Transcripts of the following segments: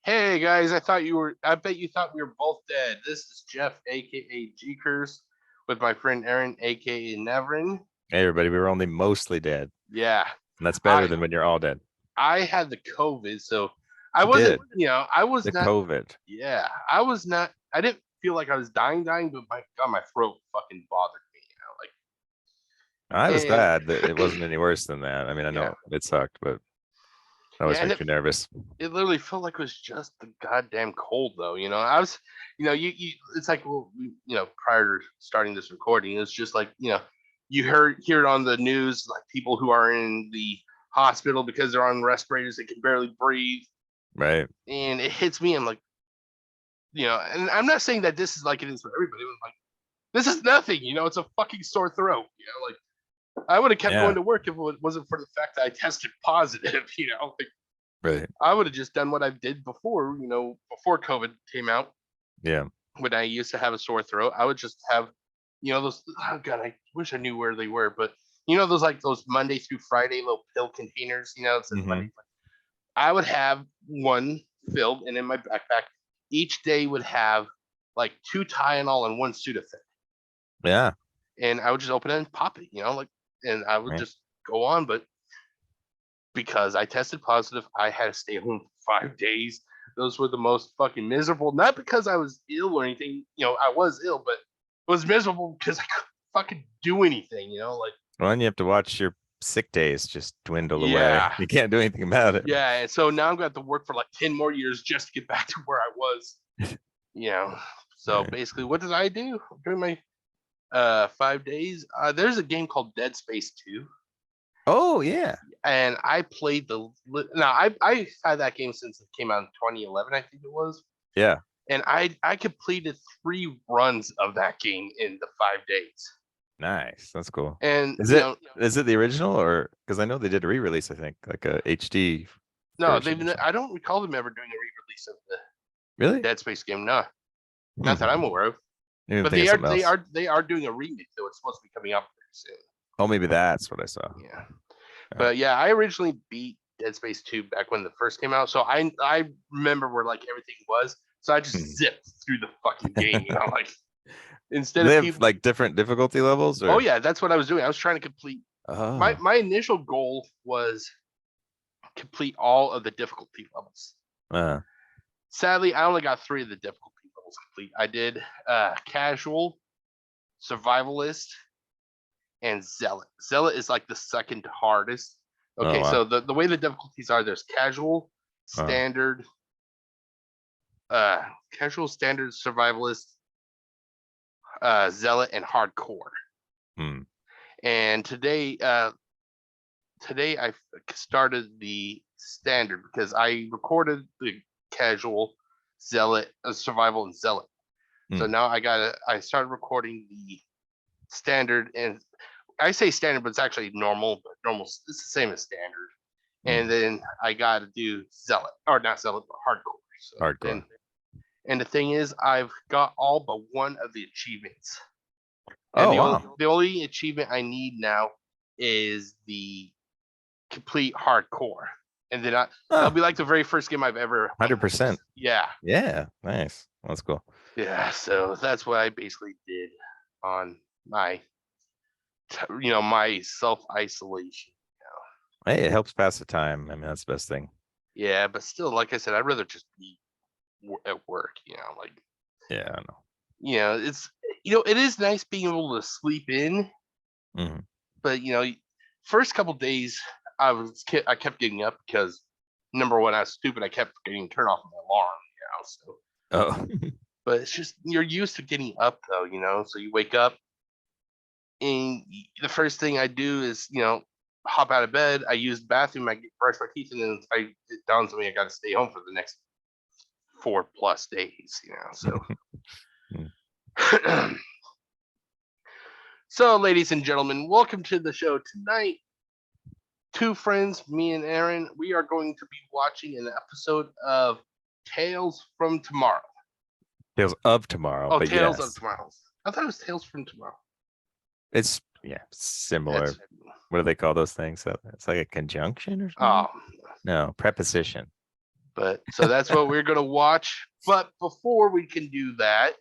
Hey guys, I bet you thought we were both dead. This is Jeff, aka GCurse, with my friend Aaron, aka Anavrin. Hey everybody, we were only mostly dead. Yeah, And that's better I than when you're all dead. I had the COVID, so I You wasn't, did. I was The not. COVID. Yeah, I was not. I didn't feel like I was dying, but my God, my throat fucking bothered me. I was And glad that it wasn't any worse than that. I mean, I yeah, know it sucked, but that yeah, always and makes you nervous. it literally felt like it was just the goddamn cold, though. It's like, prior to starting this recording, it's just like, you hear it on the news, like people who are in the hospital because they're on respirators, they can barely breathe, Right. and it hits me. I'm like, and I'm not saying that this is like it is for everybody. I'm like, this is nothing, it's a fucking sore throat, like I would have kept Yeah. going to work if it wasn't for the fact that I tested positive, like Right. I would have just done what I did before, before COVID came out. Yeah. When I used to have a sore throat, I would just have, those. Oh God, I wish I knew where they were, but those like those Monday through Friday little pill containers. It says Hmm. Monday. I would have one filled, and in my backpack, each day would have like two Tylenol and one Sudafed, Yeah. and I would just open it and pop it, and I would Right. just go on. But because I tested positive, I had to stay home for 5 days. Those were the most fucking miserable. Not because I was ill or anything. I was ill, but it was miserable because I couldn't fucking do anything. Like Well, and you have to watch your sick days just dwindle away. yeah, You can't do anything about it. yeah. And so now I'm gonna have to work for like 10 more years just to get back to where I was. You know. So Right. basically, what did I do during my 5 days? There's a game called Dead Space 2. Oh yeah. And I played now I had that game since it came out in 2011, I think it was, Yeah. and I completed 3 runs of that game in the 5 days. Nice. That's cool. And Is it the original or because I know they did a re-release, I think, like a HD no, version or something. I don't recall them ever doing a re-release of the Really? Dead Space game. No, not that Hmm. I'm aware of. You're But thinking they of are something they else. are they are doing a remake, though. It's supposed to be coming out pretty Oh, maybe that's what I saw. soon. Yeah. Yeah. But yeah, I originally beat Dead Space 2 back when it first came out, so I remember where like everything was. So I just Mhm. zipped through the fucking game, like Do instead they of have people. like different difficulty levels Oh or? yeah, that's what I was doing. I was trying to complete my Oh, my initial goal was complete all of the difficulty levels. uh, Sadly, I only got 3 of the difficulty levels complete. I did casual, survivalist, and zealot. Zealot is like the second hardest. oh Okay, wow. so the way the difficulties are, there's casual, Uh, standard, casual, standard, survivalist, zealot, and hardcore. hmm. And today I started the standard because I recorded the casual, zealot, survival, and zealot. So Hmm. now I started recording the standard, and I say standard, but it's actually normal. But normal, it's the same as standard. And Hmm. then I got to do zealot, or not zealot, but hardcore. So Hardcore. and the thing is, I've got all but one of the achievements, and Oh wow. the only achievement I need now is the complete hardcore, and then that'll Oh, be like the very first game I've ever. 100%. Yeah, Yeah, nice. That's cool. yeah. So that's what I basically did on my, my self isolation. Hey, it helps pass the time. I mean, that's the best thing. Yeah, but still, like I said, I'd rather just be at work. Like Yeah, I know. it's it is nice being able to sleep in, Hmm. but first couple days I kept getting up because number one, I was stupid. I kept getting turned off my alarm. So Oh, but it's just you're used to getting up though, so you wake up and the first thing I do is hop out of bed. I use the bathroom, I brush my teeth, and then it dawns on me I got to stay home for the next 4+ days. So Mm. so ladies and gentlemen, welcome to the show tonight. Two friends, me and Aaron, we are going to be watching an episode of Tales from Tomorrow. Tales of Tomorrow, Oh, but Tales of yes, Tomorrow. I thought it was Tales from Tomorrow. it's similar. That's What do they call those things? It's like a conjunction or something? oh No, preposition. But so that's what we're gonna watch. But before we can do that,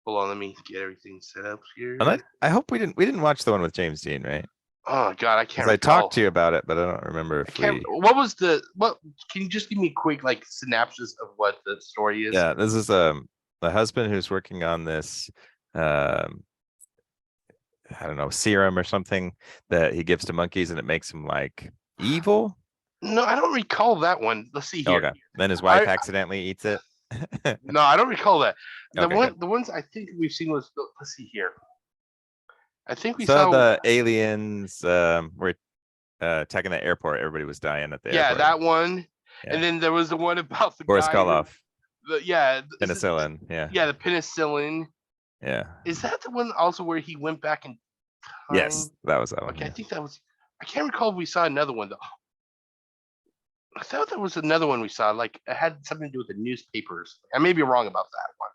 hold on, let me get everything set up here. And I hope we didn't watch the one with James Dean, right? Oh God, I can't Because I recall. talked to you about it, but I don't remember if we. What was what? Can you just give me a quick like synopsis of what the story is? Yeah, this is a husband who's working on this. I don't know, serum or something that he gives to monkeys, and it makes them like evil. No, I don't recall that one. Let's see here. Okay, then his wife accidentally eats it. No, I don't recall that. Okay, the ones I think we've seen was, let's see here. I think we saw saw the aliens were attacking the airport. Everybody was dying at the airport. Yeah, that one. Yeah. And then there was the one about the Boris guy Karloff. Penicillin. Yeah, the penicillin. Yeah. Is that the one also where he went back in time? Yes, that was that one. Okay, yeah. I think that was. I can't recall if we saw another one though. I thought there was another one we saw. Like it had something to do with the newspapers. I may be wrong about that one.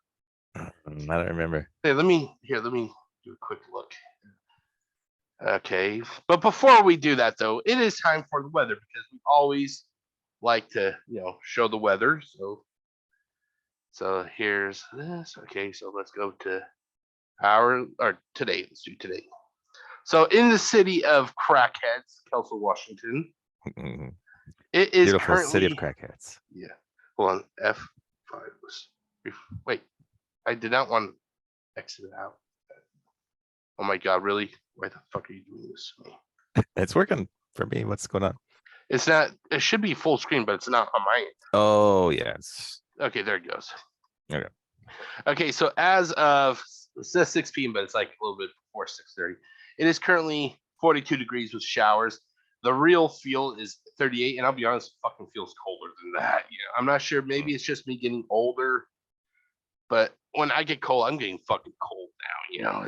I don't remember. Hey, let me do a quick look. Okay, but before we do that though, it is time for the weather because we always like to show the weather. So here's this. Okay, so let's go to today. Let's do today. So in the city of Crackheads, Kelso, Washington, it is beautiful currently city of crackheads. Yeah. Hold on. F5 was. Wait, I did not want to exit it out. Oh my God, really? Why the fuck are you doing this to me? It's working for me. What's going on? It's not. It should be full screen, but it's not on my end. Oh yes. Okay, there it goes. Okay. Okay, so as of it says 6 p.m., but it's like a little bit before 6:30. It is currently 42 degrees with showers. The real feel is 38, and I'll be honest, it fucking feels colder than that. I'm not sure. Maybe it's just me getting older, but when I get cold, I'm getting fucking cold now.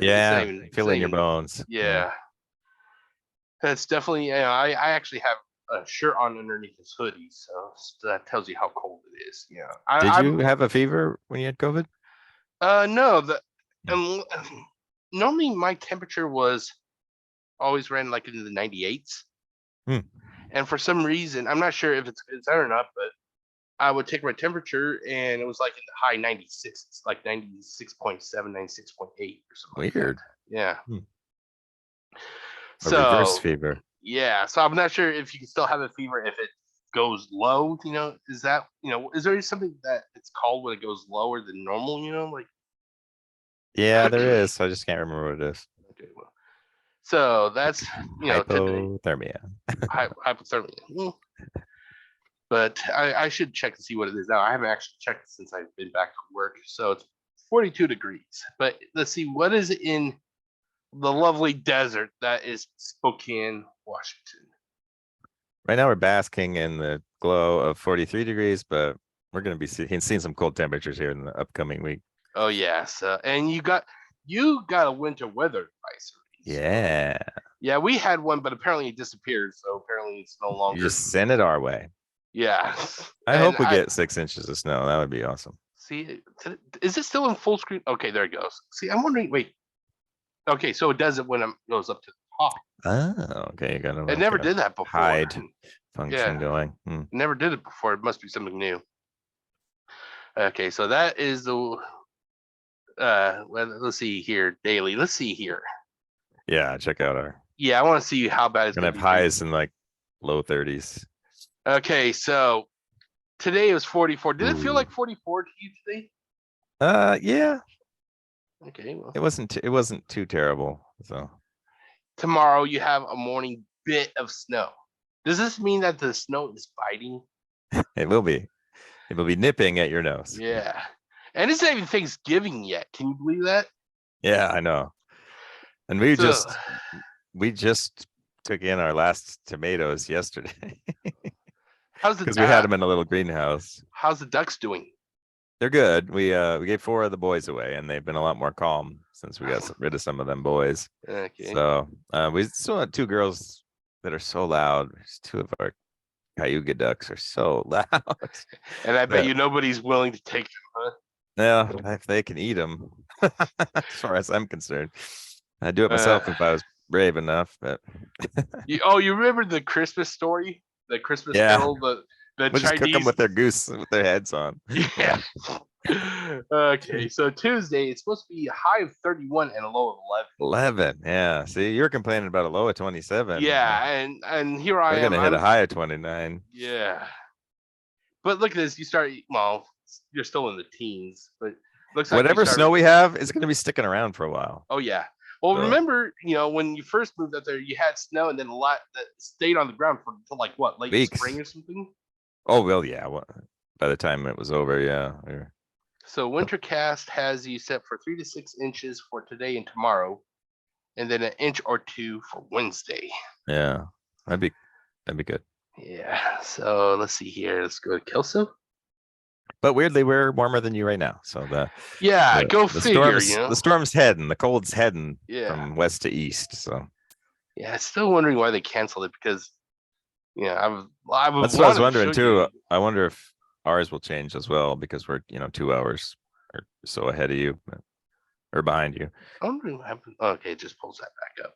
Yeah, feeling your bones. Yeah, that's definitely. I actually have a shirt on underneath this hoodie, so that tells you how cold it is. Yeah. Did you have a fever when you had COVID? No. Normally my temperature was always ran like into the 98s. And for some reason, I'm not sure if it's that or not, but I would take my temperature and it was like in the high 96. It's like 96.7, 96.8 or something. Weird. Like yeah. A reverse fever. Yeah. So I'm not sure if you can still have a fever if it goes low. Is that is there something that it's called when it goes lower than normal? Like. Yeah, there is. I just can't remember what it is. Okay. Well. So that's hypothermia. Hypothermia. But I should check to see what it is now. I haven't actually checked since I've been back to work. So it's 42 degrees. But let's see what is in the lovely desert that is Spokane, Washington. Right now we're basking in the glow of 43 degrees, but we're going to be seeing some cold temperatures here in the upcoming week. Oh yes, and you got a winter weather advisory. Yeah. Yeah, we had one, but apparently it disappeared. So apparently it's no longer. You just send it our way. Yeah. I hope we get 6 inches of snow. That would be awesome. See, is it still in full screen? Okay, there it goes. See, I'm wondering. Wait. Okay, so it does it when it goes up to the top. Oh, okay. You got it never did that before. Hide function going. Never did it before. It must be something new. Okay, so that is the. Let's see here. Daily. Let's see here. Yeah, check out our. Yeah, I want to see how bad it's gonna have highs in like low 30s. Okay, so today it was 44. Did it feel like 44 to you today? Yeah. Okay, well. It wasn't too terrible. So tomorrow you have a morning bit of snow. Does this mean that the snow is biting? It will be. It will be nipping at your nose. Yeah. And it's not even Thanksgiving yet. Can you believe that? Yeah, I know. And we just took in our last tomatoes yesterday. Because we had them in a little greenhouse. How's the ducks doing? They're good. We gave 4 of the boys away, and they've been a lot more calm since we got rid of some of them boys. Okay. So we still have 2 girls that are so loud. 2 of our Cayuga ducks are so loud. And I bet nobody's willing to take them, huh? Yeah, if they can eat them, as far as I'm concerned. I'd do it myself if I was brave enough. But you remember the Christmas story? The Christmas carol, the The We'll just cook them Chinese. with their goose with their heads on. Yeah. Okay, so Tuesday it's supposed to be a high of 31 and a low of 11. 11. Yeah. See, you're complaining about a low of 27. Yeah, and here I We're am. gonna hit a high of 29. Yeah. But look at this. You start. Well, you're still in the teens, but looks like Whatever snow we have is gonna be sticking around for a while. Oh yeah. Well, So- remember, when you first moved up there, you had snow, and then a lot that stayed on the ground for until like what, late Weeks. spring or something. Oh well, yeah. Well, by the time it was over, yeah. So Wintercast has you set for 3 to 6 inches for today and tomorrow, and then an inch or two for Wednesday. Yeah, that'd be good. Yeah. So let's see here. Let's go to Kelso. But weirdly, we're warmer than you right now. So go figure. The storm's heading, the cold's heading Yeah. from west to east. So Yeah, still wondering why they canceled it because I that's what I was wondering too. I wonder if ours will change as well because we're 2 hours or so ahead of you or behind you. I'm wondering what happened. Okay, it just pulls that back up.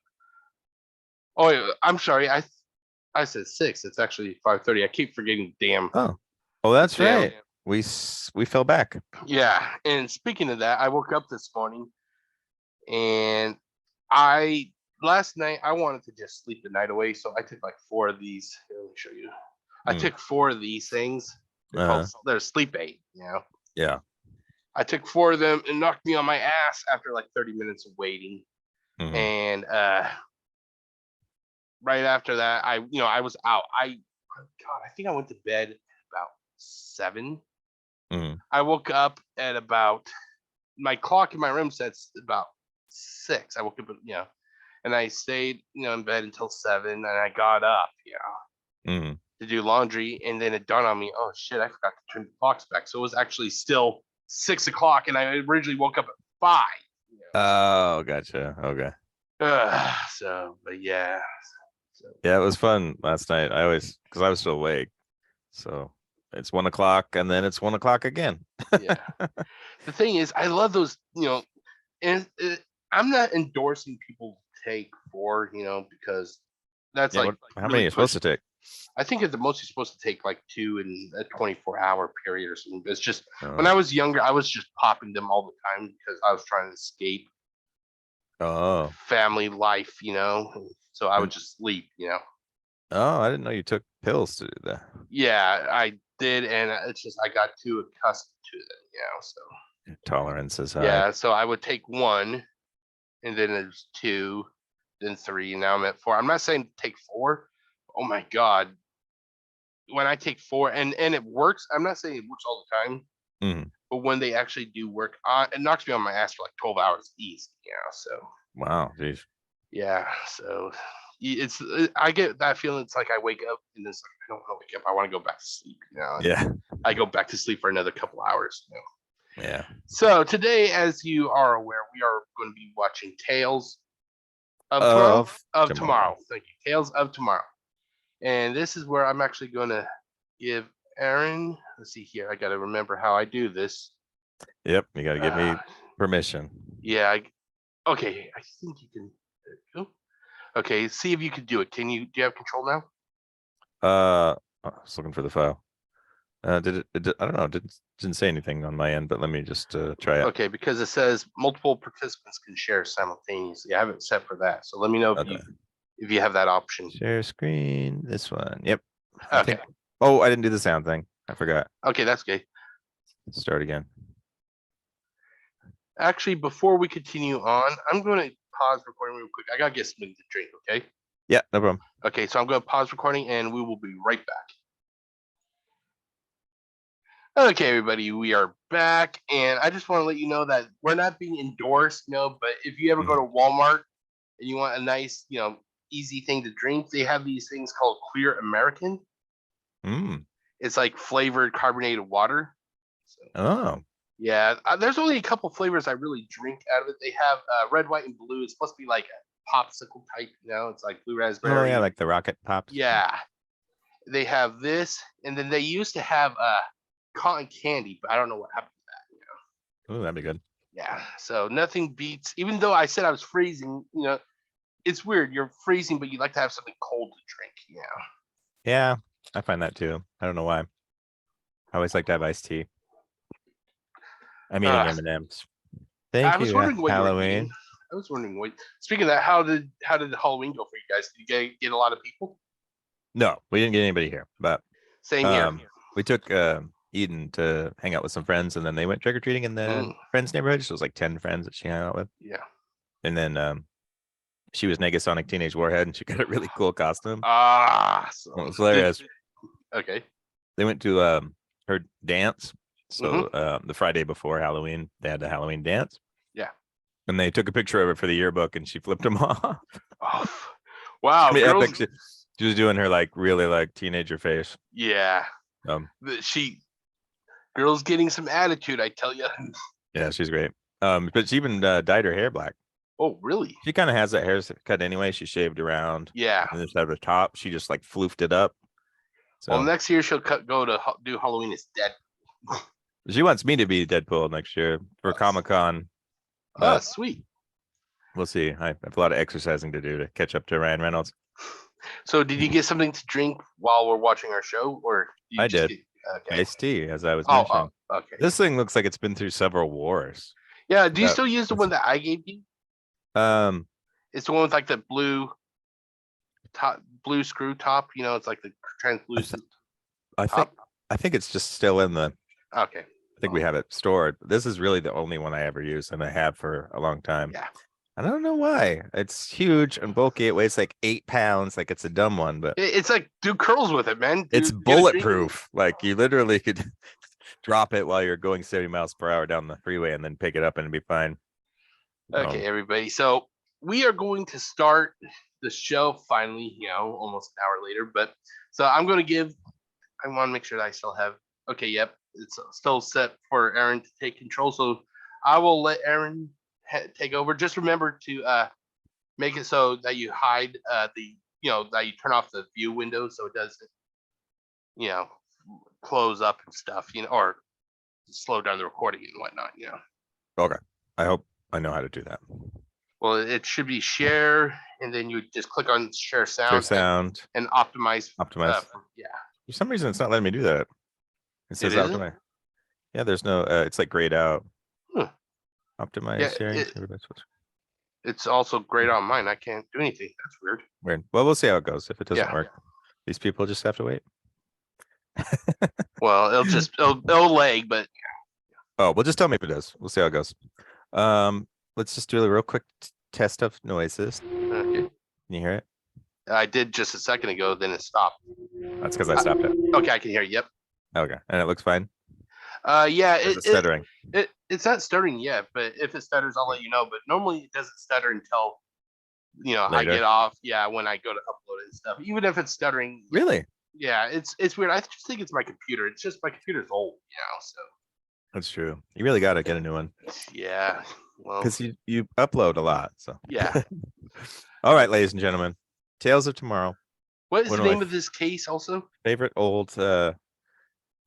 Oh, yeah, I'm sorry. I said 6. It's actually 5:30. I keep forgetting. Damn. Oh, that's right. We fell back. Yeah, and speaking of that, I woke up this morning, and last night I wanted to just sleep the night away, so I took like 4 of these. Here, let me show you. I took 4 of these things. They're sleep aid. Yeah. I took 4 of them and knocked me on my ass after like 30 minutes of waiting. Mhm. And right after that, I was out. I think I went to bed about 7. Mhm. I woke up at about, my clock in my room sets about 6. I woke up, and I stayed, in bed until 7, and I got up, Mhm. to do laundry, and then it dawned on me, oh shit, I forgot to turn the clocks back. So it was actually still 6 o'clock, and I originally woke up at 5. Oh, gotcha. Okay. But yeah. Yeah, it was fun last night. Because I was still awake. So it's 1 o'clock and then it's 1 o'clock again. Yeah. The thing is, I love those, and I'm not endorsing people to take 4, because that's how many are you supposed to take? I think at the most you're supposed to take like 2 in a 24-hour period or something. It's just when I was younger, I was just popping them all the time because I was trying to escape family life, so I would just sleep, Oh, I didn't know you took pills to do that. Yeah, I did, and it's just I got too accustomed to them, so your tolerance is high. Yeah, so I would take 1, and then there's 2, then 3, and now I'm at 4. I'm not saying take 4. Oh my god, when I take 4 and it works, I'm not saying it works all the time, but when they actually do work, it knocks me on my ass for like 12 hours easy, so. Wow, geez. Yeah, so I get that feeling. It's like I wake up and it's like I don't want to wake up. I want to go back to sleep. Yeah. I go back to sleep for another couple hours. Yeah. So today, as you are aware, we are going to be watching Tales of Tomorrow. Thank you, Tales of Tomorrow. And this is where I'm actually going to give Aaron. Let's see here. I got to remember how I do this. Yep, you got to give me permission. Yeah. Okay, I think you can. There you go. Okay, see if you can do it. Do you have control now? I was looking for the file. I don't know. Didn't say anything on my end, but let me just try it. Okay, because it says multiple participants can share simultaneously. I have it set for that. So let me know if you have that option. Share screen. This one. Yep. Okay. I didn't do the sound thing. I forgot. Okay, that's okay. Let's start again. Actually, before we continue on, I'm going to pause recording real quick. I gotta get something to drink. Okay. Yeah, no problem. Okay, so I'm going to pause recording, and we will be right back. Okay, everybody, we are back, and I just want to let you know that we're not being endorsed, but if you ever go to Walmart and you want a nice, easy thing to drink, they have these things called Clear American. It's like flavored carbonated water. So, yeah, there's only a couple flavors I really drink out of it. They have red, white, and blue. It's supposed to be like a popsicle type, it's like blue raspberry. Oh yeah, like the rocket pops. Yeah, they have this, and then they used to have cotton candy, but I don't know what happened to that. Oh, that'd be good. Yeah, so nothing beats. Even though I said I was freezing, it's weird. You're freezing, but you like to have something cold to drink. Yeah, I find that too. I don't know why. I always like to have iced tea. I'm eating M&Ms. Thank I was you, wondering what you were Halloween. eating. I was wondering what. Speaking of that, how did Halloween go for you guys? Did you get a lot of people? No, we didn't get anybody here, but Same here. we took Eden to hang out with some friends, and then they went trick or treating in the friend's neighborhood. So it was like 10 friends that she hung out with. Yeah. And then she was Negasonic Teenage Warhead, and she got a really cool costume. So it was hilarious. Okay. They went to her dance. So the Friday before Halloween, they had the Halloween dance. Yeah. And they took a picture of her for the yearbook, and she flipped them off. Oh, wow. Girls... She was doing her like really like teenager face. Yeah. Girl's getting some attitude, I tell you. Yeah, she's great. But she even dyed her hair black. Oh, really? She kind of has that haircut anyway. She shaved around. Yeah. And just at the top, she just like floofed it up. So well, next year she'll go to do Halloween as Deadpool. She wants me to be Deadpool next year for Comic-Con. Oh, sweet. We'll see. I have a lot of exercising to do to catch up to Ryan Reynolds. So did you get something to drink while we're watching our show, or I did? Okay. Iced tea, as I was mentioning. Okay. This thing looks like it's been through several wars. Yeah. Do you still use the one that I gave you? It's the one with like the blue screw top. You know, it's like the translucent. I think it's just still in the. Okay. I think we have it stored. This is really the only one I ever use, and I have for a long time. Yeah. I don't know why. It's huge and bulky. It weighs like 8 pounds. Like it's a dumb one, but it's like do curls with it, man. It's bulletproof. Like you literally could drop it while you're going 70 miles per hour down the freeway and then pick it up and it'd be fine. Okay, everybody. So we are going to start the show finally, almost an hour later. But so I'm going to I want to make sure that I still have. Okay, yep. It's still set for Aaron to take control. So I will let Aaron take over. Just remember to make it so that you hide that you turn off the view window so it doesn't, close up and stuff, or slow down the recording and whatnot, Okay. I hope I know how to do that. Well, it should be share, and then you just click on share sound. And optimize. Yeah. For some reason, it's not letting me do that. It says optimize. Yeah, there's no. It's like grayed out. Optimize sharing. It's also grayed on mine. I can't do anything. That's weird. Well, we'll see how it goes. If it doesn't work, these people just have to wait. Well, it'll lag, but oh, well, just tell me if it does. We'll see how it goes. Let's just do a real quick test of noises. Okay. Can you hear it? I did just a second ago, then it stopped. That's because I stopped it. Okay, I can hear you. Yep. Okay, and it looks fine. Yeah, it's stuttering. It's not stuttering yet, but if it stutters, I'll let you know. But normally it doesn't stutter until Later. I get off. Yeah, when I go to upload it and stuff. Even if it's stuttering. Really? Yeah, it's weird. I just think it's my computer. It's just my computer's old, so. That's true. You really got to get a new one. Yeah. Well, because you upload a lot. So yeah. All right, ladies and gentlemen, Tales of Tomorrow. What is the name of this case? Also, favorite old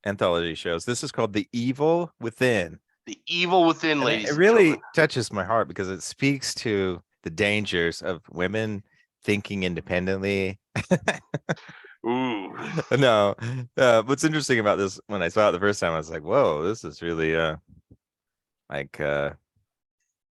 anthology shows. This is called The Evil Within. The Evil Within, ladies. It really touches my heart because it speaks to the dangers of women thinking independently. Ooh. No. What's interesting about this, when I saw it the first time, I was like, whoa, this is really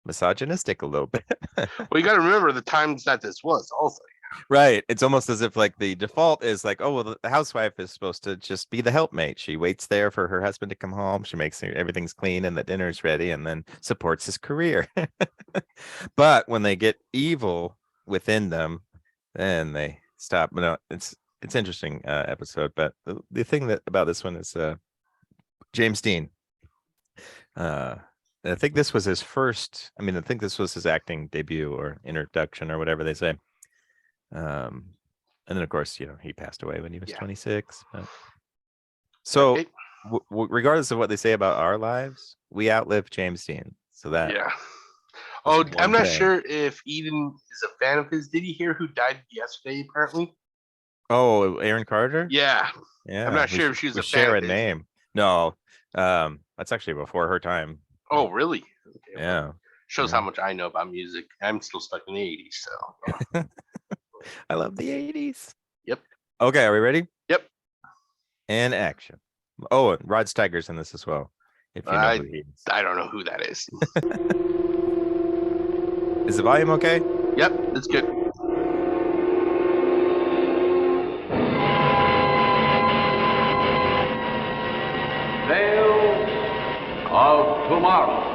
misogynistic a little bit. Well, you got to remember the times that this was also. Right. It's almost as if like the default is like, oh, well, the housewife is supposed to just be the helpmate. She waits there for her husband to come home. She makes sure everything's clean and the dinner's ready and then supports his career. But when they get evil within them, then they stop. No, it's interesting episode. But the thing about this one is James Dean. I think this was his first. I think this was his acting debut or introduction or whatever they say. And then of course, he passed away when he was 26. But... So, regardless of what they say about our lives, we outlived James Dean. So that. Yeah. Oh, I'm not sure if Eden is a fan of his. Did you hear who died yesterday? Apparently. Oh, Aaron Carter. Yeah. Yeah. I'm not sure if she was a fan. Share a name. No. That's actually before her time. Oh, really? Okay. Yeah. Shows how much I know about music. I'm still stuck in the 80s, so. I love the 80s. Yep. Okay, are we ready? Yep. And action. Oh, Rod Steiger's in this as well. If you know who he is. I don't know who that is. Is the volume okay? Yep, it's good. Tales of Tomorrow.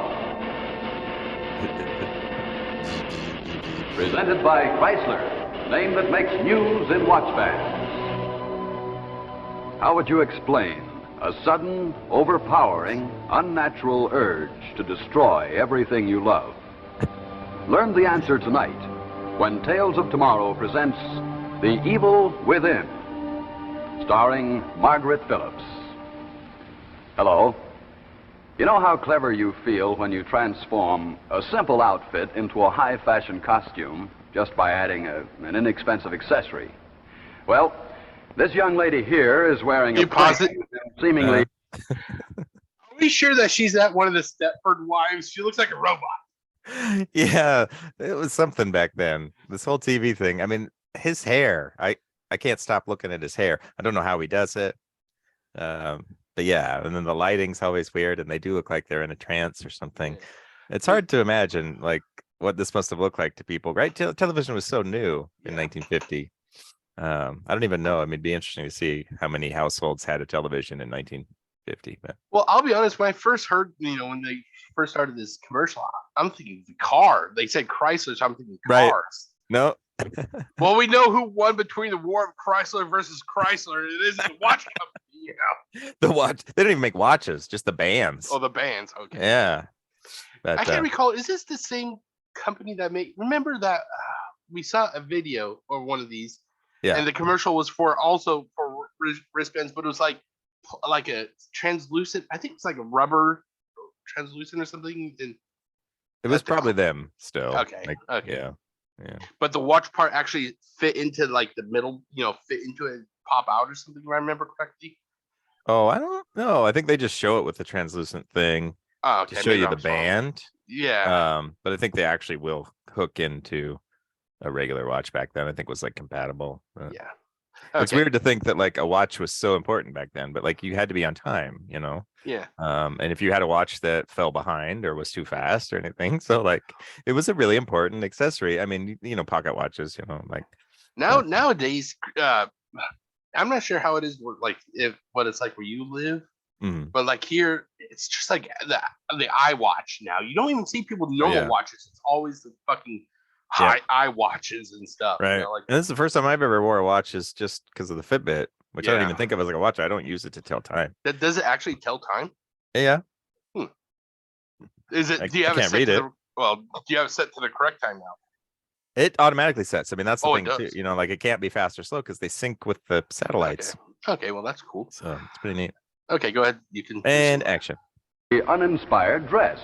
Presented by Chrysler, name that makes news in watch bands. How would you explain a sudden, overpowering, unnatural urge to destroy everything you love? Learn the answer tonight when Tales of Tomorrow presents The Evil Within, starring Margaret Phillips. Hello. You know how clever you feel when you transform a simple outfit into a high-fashion costume just by adding an inexpensive accessory? Well, this young lady here is wearing You a pause it? seemingly... Are we sure that she's not one of the Stepford wives? She looks like a robot. Yeah, it was something back then. This whole TV thing. I mean, his hair. I can't stop looking at his hair. I don't know how he does it. But yeah, and then the lighting's always weird, and they do look like they're in a trance or something. It's hard to imagine like what this must have looked like to people, right? Television was so new in 1950. I don't even know. I mean, it'd be interesting to see how many households had a television in 1950. But Well, I'll be honest. When I first heard, when they first started this commercial, I'm thinking the car. They said Chrysler, so I'm thinking Right. cars. no, Well, we know who won between the war of Chrysler versus Chrysler. It isn't the watch company. the watch. They don't even make watches, just the bands. Oh, the bands. Okay. Yeah. But I can't recall. Is this the same company that made? Remember that we saw a video or one of these, yeah. and the commercial was also for wristbands, but it was like a translucent. I think it's like a rubber translucent or something. And It was probably them still. Okay. Like, Okay. Yeah. Yeah. But the watch part actually fit into like the middle, fit into it, and pop out or something. If I remember correctly. Oh, I don't know. I think they just show it with the translucent thing Oh, okay. to show maybe you I the was wrong. band. Yeah. But I think they actually will hook into a regular watch back then. I think it was like compatible. Yeah. It's Okay. weird to think that like a watch was so important back then, but like you had to be on time, Yeah. and if you had a watch that fell behind or was too fast or anything, so like it was a really important accessory. I mean, pocket watches, like Nowadays, I'm not sure how it is what it's like where you live, mhm. but like here, it's just like the iWatch now. You don't even see people with normal Yeah. watches. It's always the fucking high iWatches and stuff. Right. And this is the first time I've ever wore a watch is just because of the Fitbit, which I don't even think of as like a watch. I don't use it to tell time. That does it actually tell time? Yeah. Is it? I Do you have can't read it. Do you have it set to the correct time now? It automatically sets. I mean, that's the It thing does. too. Like it can't be fast or slow because they sync with the satellites. Okay, well that's cool. So it's pretty neat. Okay, go ahead. You can. And action. The uninspired dress.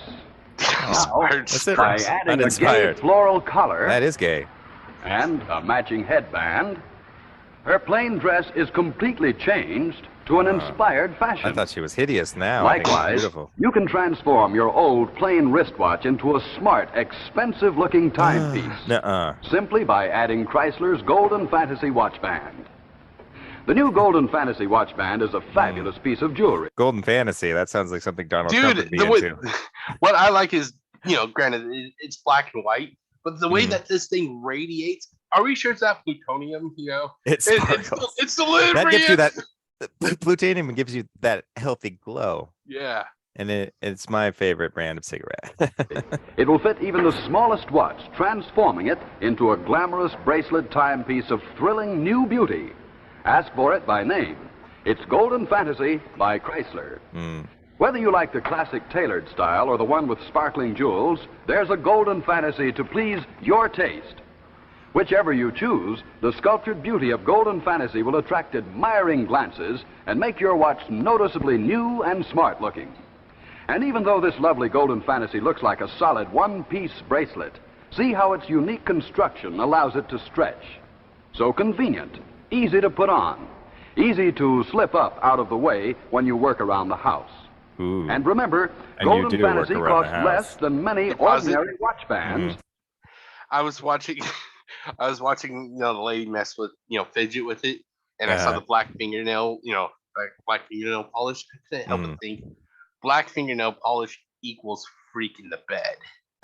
That's it. By adding a gay Uninspired. floral collar That is gay. and a matching headband, her plain dress is completely changed to an inspired fashion. I thought she was hideous now. I think she's Likewise, beautiful. you can transform your old plain wristwatch into a smart, expensive-looking timepiece Nuh-uh. simply by adding Chrysler's Golden Fantasy watch band. The new Golden Fantasy watch band is a fabulous piece of jewelry. Golden Fantasy. That sounds like something Donald Trump would Dude, be into. what I like is, granted, it's black and white, but the way that this thing radiates, are we sure it's not plutonium? It sparkles. It's delivering. That gives you that. Plutonium gives you that healthy glow. Yeah. And it's my favorite brand of cigarette. It will fit even the smallest watch, transforming it into a glamorous bracelet timepiece of thrilling new beauty. Ask for it by name. It's Golden Fantasy by Chrysler. Whether you like the classic tailored style or the one with sparkling jewels, there's a Golden Fantasy to please your taste. Whichever you choose, the sculptured beauty of Golden Fantasy will attract admiring glances and make your watch noticeably new and smart looking. And even though this lovely Golden Fantasy looks like a solid one-piece bracelet, see how its unique construction allows it to stretch. So convenient, easy to put on, easy to slip up out of the way when you work around the house. Ooh. And remember, And you Golden do work Fantasy around the costs house. less than many Deposit. ordinary watch bands. I was watching, the lady mess with, fidget with it, and I saw the black fingernail, black fingernail polish. I couldn't help but think black fingernail polish equals freak in the bed.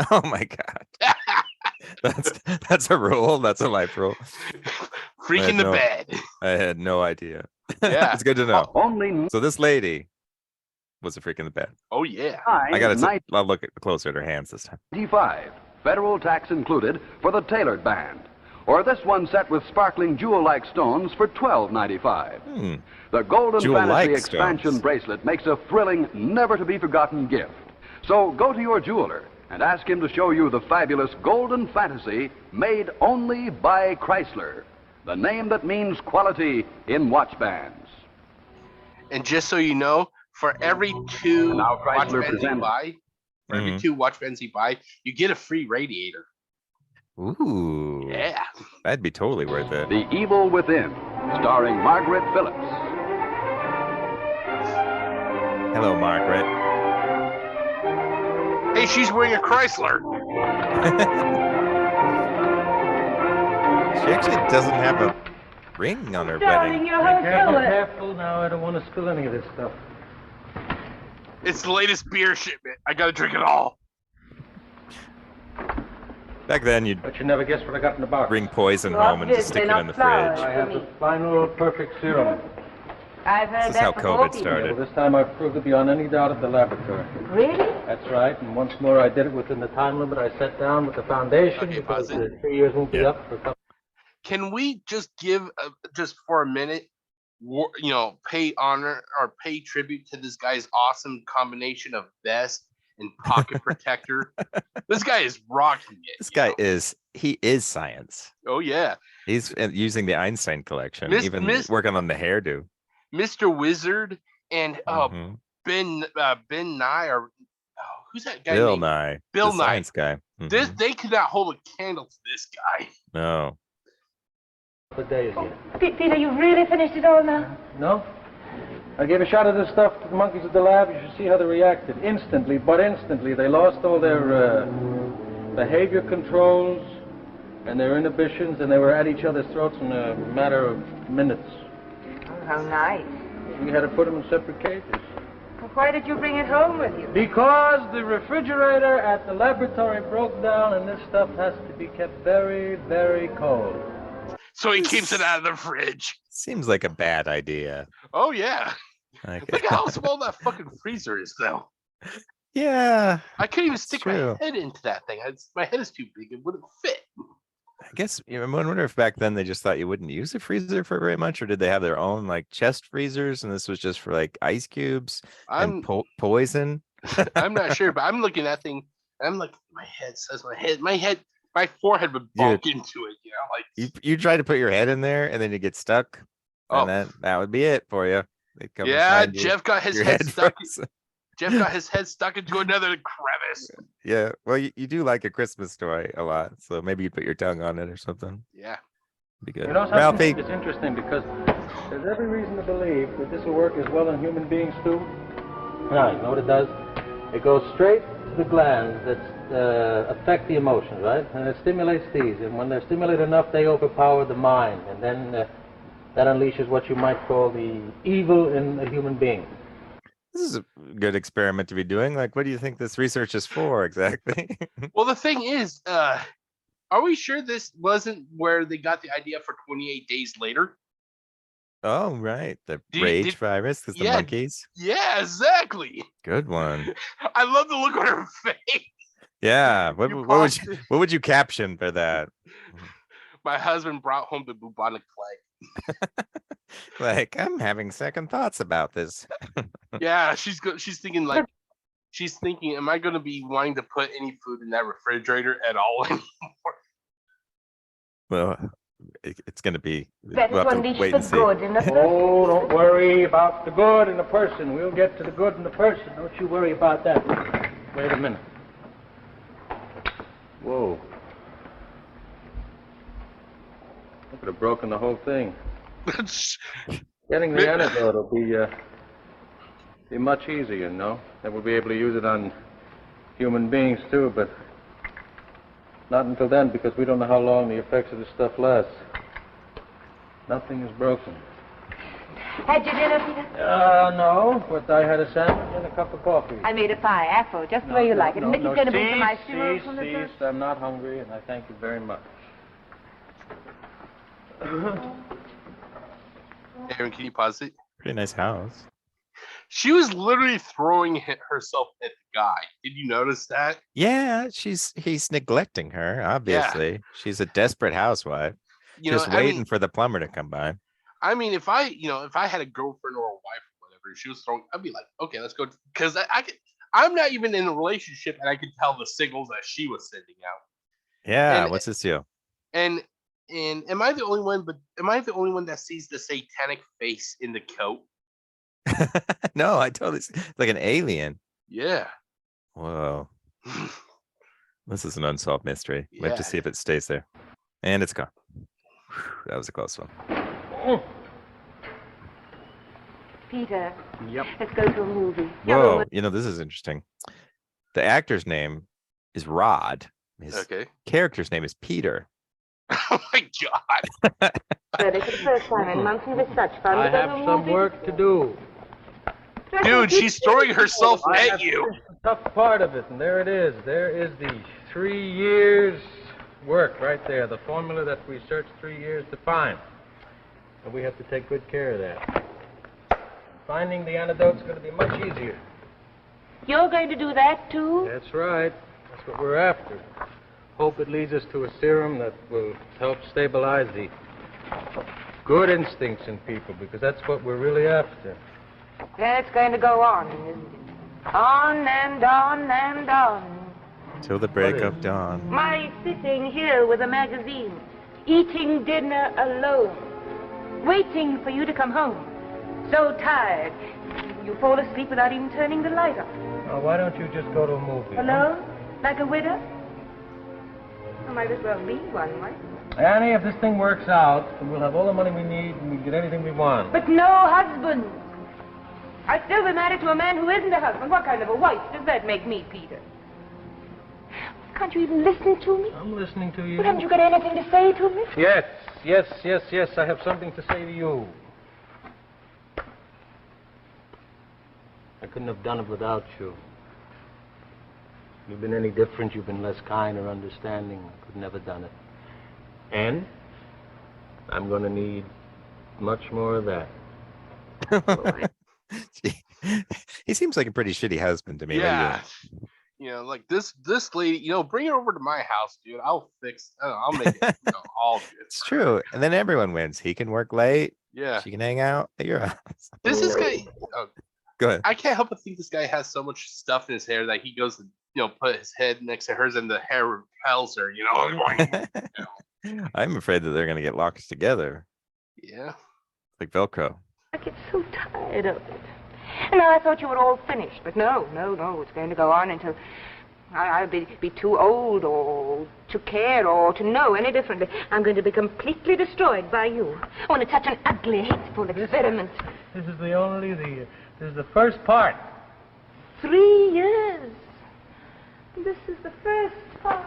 Oh my god. That's a rule. That's a life rule. Freak in the bed. I had no idea. Yeah. It's good to know. Only So this lady was a freak in the bed. Oh yeah. I'll look closer at her hands this time. 95, federal tax included for the tailored band. Or this one set with sparkling jewel-like stones for $12.95. The Golden Jewel-like Fantasy Expansion stones. Bracelet makes a thrilling, never-to-be-forgotten gift. So go to your jeweler and ask him to show you the fabulous Golden Fantasy made only by Chrysler, the name that means quality in watch bands. And just so you know, for every two Now watch Chrysler bands you presents- buy, you get a free radiator. Ooh. Yeah. That'd be totally worth it. The Evil Within, starring Margaret Phillips. Hello, Margaret. Hey, she's wearing a Chrysler. She actually doesn't have a ring on her Darling, wedding. you're her filler. Careful now, I don't want to spill any of this stuff. It's the latest beer shipment. I gotta drink it all. Back then, you'd But you never guess what I got in the box. bring poison Well, home and just stick they're it in not the flowers. fridge. I have the final perfect serum. I've heard This is that how before, COVID Peter. started. Well, this time I've proved it beyond any doubt at the laboratory. Really? That's right, and once more I did it within the time limit I set down with the foundation Okay, because pause it. the 3 years won't be Yeah. up for a couple. Can we just give, just for a minute, pay honor or pay tribute to this guy's awesome combination of vest and pocket protector? This guy is rocking it. This guy is science. Oh yeah, He's using the Einstein collection, Miss- even Miss- working on the hairdo. Mr. Wizard and Mhm. Ben Nye or who's that guy? Bill named? Nye. Bill the Nye. Science guy. This Mhm. they could not hold a candle to this guy. No. Days yet. Peter, you've really finished it all now? No? I gave a shot of this stuff to the monkeys at the lab. You should see how they reacted. Instantly, they lost all their behavior controls and their inhibitions, and they were at each other's throats in a matter of minutes. Oh, how nice. We had to put them in separate cages. Well, why did you bring it home with you? Because the refrigerator at the laboratory broke down, and this stuff has to be kept very, very cold. So he keeps it out of the fridge. Seems like a bad idea. Oh yeah. Like, Look at how small that fucking freezer is, though. yeah. I couldn't even stick my true. head into that thing. My head is too big; it wouldn't fit. I guess I wonder if back then they just thought you wouldn't use a freezer for very much, or did they have their own like chest freezers, and this was just for like ice cubes and poison? I'm not sure, but I'm looking at that thing. I'm like, my forehead would bump into it. You know, like You try to put your head in there, and then you get stuck, Oh. and that would be it for you. They'd come and yeah, find you, Jeff got his your head stuck. frozen. Jeff got his head stuck into another crevice. Yeah, well, you do like a Christmas toy a lot, so maybe you'd put your tongue on it or something. Yeah. Be good. You know Ralphie, something? It's interesting because there's every reason to believe that this will work as well in human beings too. Now, you know what it does? It goes straight to the glands that affect the emotions, right? And it stimulates these. And when they're stimulated enough, they overpower the mind. And then that unleashes what you might call the evil in a human being. this is a good experiment to be doing. Like, what do you think this research is for exactly? Well, the thing is, are we sure this wasn't where they got the idea for 28 days later? Oh, right, the Did- rage did- virus, because the yeah. monkeys. Yeah, exactly. Good one. I love the look on her face. Yeah. You What would you caption for that? My husband brought home the bubonic plague. Like, I'm having second thoughts about this. Yeah, she's thinking, am I going to be wanting to put any food in that refrigerator at all anymore? Well, it's going to be. Better We'll to have to unleash wait the and see. good in the Oh, don't worry about the good in the person. We'll get to the good in the person. Don't you worry about that. Wait a minute. Whoa. I could have broken the whole thing. Getting the antidote will be much easier, no? And we'll be able to use it on human beings too, but not until then, because we don't know how long the effects of this stuff last. Nothing is broken. Had your dinner, Peter? No, but I had a sandwich and a cup of coffee. I made a pie, apple, just the way you like it. Nicky's going to bring some ice cream from the cease. I'm not hungry, and I thank you very much. Aaron, can you pause it? Pretty nice house. She was literally throwing herself at the guy. Did you notice that? Yeah, he's neglecting her, obviously. She's a desperate housewife. Just waiting for the plumber to come by. I mean, if I had a girlfriend or a wife or whatever, she was throwing, I'd be like, okay, let's go. Because I'm not even in a relationship, and I could tell the signals that she was sending out. Yeah, what's this deal? And am I the only one? But am I the only one that sees the satanic face in the coat? No, I totally like an alien. Yeah. Whoa. This is an unsolved mystery. We have to see if it stays there. And it's gone. That was a close one. Peter. Yep. Let's go to a movie. Whoa, this is interesting. The actor's name is Rod. His character's name is Peter. Oh my God. Ready for the first time in months, it was such fun. I have some work to do. Dude, she's throwing herself at you. The tough part of it, and there it is. There is the 3 years work right there. The formula that we searched 3 years to find. And we have to take good care of that. Finding the antidote's going to be much easier. You're going to do that, too? That's right. That's what we're after. Hope it leads us to a serum that will help stabilize the good instincts in people, because that's what we're really after. Then it's going to go on, isn't it? On and on and on. Till the break of dawn. My sitting here with a magazine, eating dinner alone, waiting for you to come home. So tired, you fall asleep without even turning the light on. Well, why don't you just go to a movie? Alone? Like a widow? I might as well be one, right? Annie, if this thing works out, we'll have all the money we need and we can get anything we want. But no husband. I'd still be married to a man who isn't a husband. What kind of a wife does that make me, Peter? Can't you even listen to me? I'm listening to you. Well, haven't you got anything to say to me? Yes. I have something to say to you. I couldn't have done it without you. If you've been any different, you've been less kind or understanding, I could never done it. And I'm going to need much more of that. He seems like a pretty shitty husband to me. Yeah. Like this lady, bring her over to my house, dude. I'll make it all good. It's true. And then everyone wins. He can work late. Yeah. She can hang out at your house. This is good. Go ahead. I can't help but think this guy has so much stuff in his hair that he goes to, put his head next to hers and the hair repels her, I'm afraid that they're going to get locked together. Yeah. Like Velcro. I get so tired of it. And I thought you were all finished, but no. It's going to go on until I'll be too old or to care or to know any differently. I'm going to be completely destroyed by you. I want to touch an ugly, hateful experiment. This is the first part. 3 years. This is the first part.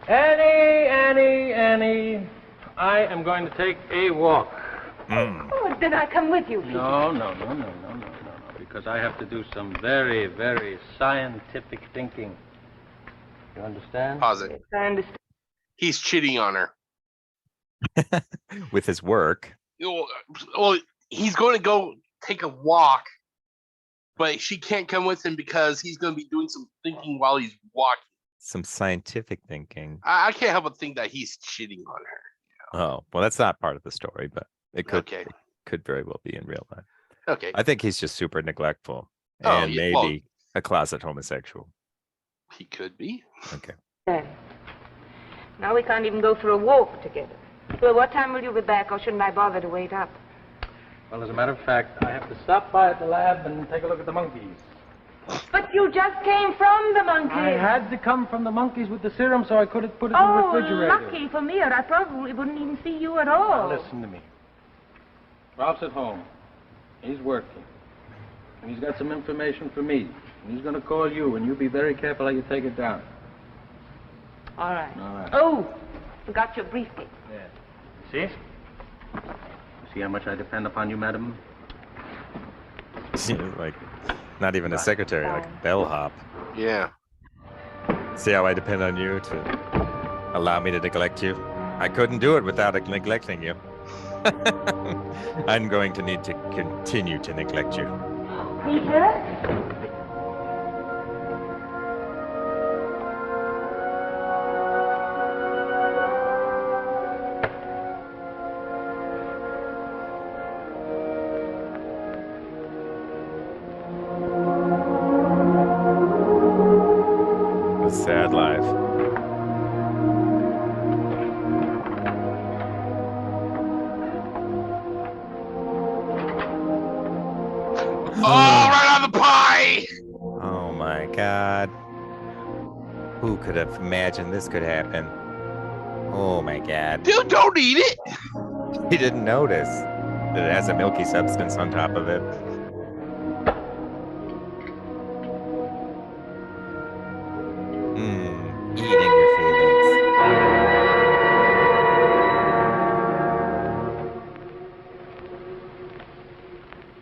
Annie, I am going to take a walk. Oh, then I come with you, Peter. No. Because I have to do some very, very scientific thinking. You understand? Pause it. Yes, I understand. He's cheating on her. With his work. Well, he's going to go take a walk, but she can't come with him because he's going to be doing some thinking while he's walking. Some scientific thinking. I can't help but think that he's cheating on her. Oh, well, that's not part of the story, but it could Okay. it could very well be in real life. Okay. I think he's just super neglectful Oh, and yeah, maybe well- a closet homosexual. He could be. Okay. There. Now we can't even go for a walk together. Well, what time will you be back, or shouldn't I bother to wait up? Well, as a matter of fact, I have to stop by at the lab and take a look at the monkeys. But you just came from the monkeys. I had to come from the monkeys with the serum so I could have put it in the Oh, refrigerator. lucky for me, or I probably wouldn't even see you at all. Now, listen to me. Ralph's at home. He's working. And he's got some information for me. And he's going to call you, and you be very careful how you take it down. All right. All right. Oh, forgot your briefcase. Yeah. See? See how much I depend upon you, madam? She's like not even a secretary, like a bellhop. Yeah. See how I depend on you to allow me to neglect you? I couldn't do it without neglecting you. I'm going to need to continue to neglect you. Peter? A sad life. Oh, right on the pie! Oh my God. Who could have imagined this could happen? Oh my God. Dude, don't eat it! He didn't notice that it has a milky substance on top of it. Eating your feelings.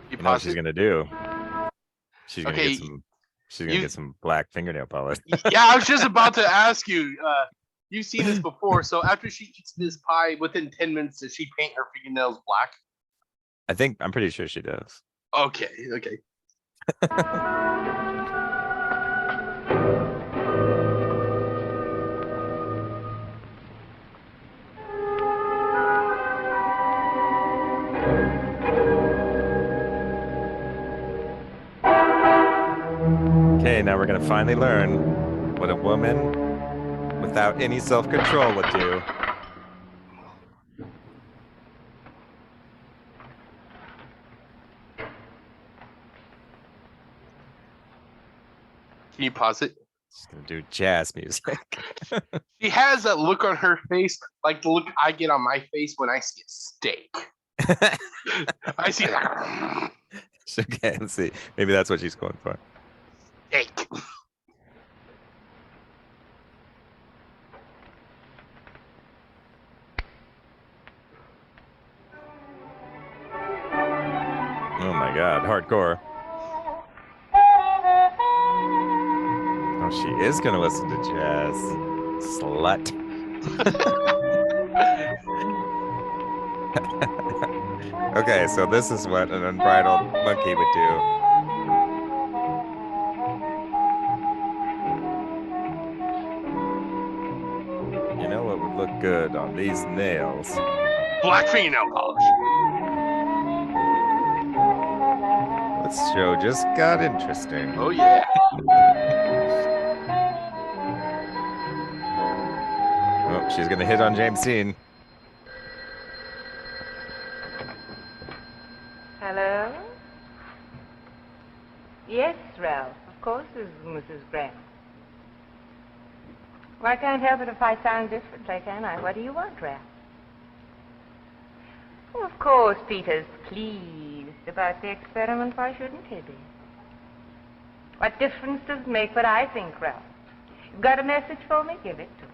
You know what she's gonna do? She's gonna Okay, get some. She's gonna get some black fingernail polish. Yeah, I was just about to ask you. You've seen this before, so after she eats this pie, within 10 minutes, does she paint her fingernails black? I'm pretty sure she does. Okay. Okay, now we're gonna finally learn what a woman without any self-control would do. Can you pause it? She's gonna do jazz music. She has that look on her face, like the look I get on my face when I see a steak. I see it. Okay, let's see. Maybe that's what she's going for. Steak. Oh my God, hardcore. Oh, she is gonna listen to jazz. Slut. Okay, so this is what an unbridled monkey would do. You know what would look good on these nails? Black fingernail polish. This show just got interesting. Oh yeah. Oh, she's gonna hit on James Dean. Hello? Yes, Ralph. Of course, this is Mrs. Graham. Well, I can't help it if I sound different, can I? What do you want, Ralph? Oh, of course, Peter's pleased about the experiment. Why shouldn't he be? What difference does it make what I think, Ralph? You've got a message for me? Give it to me.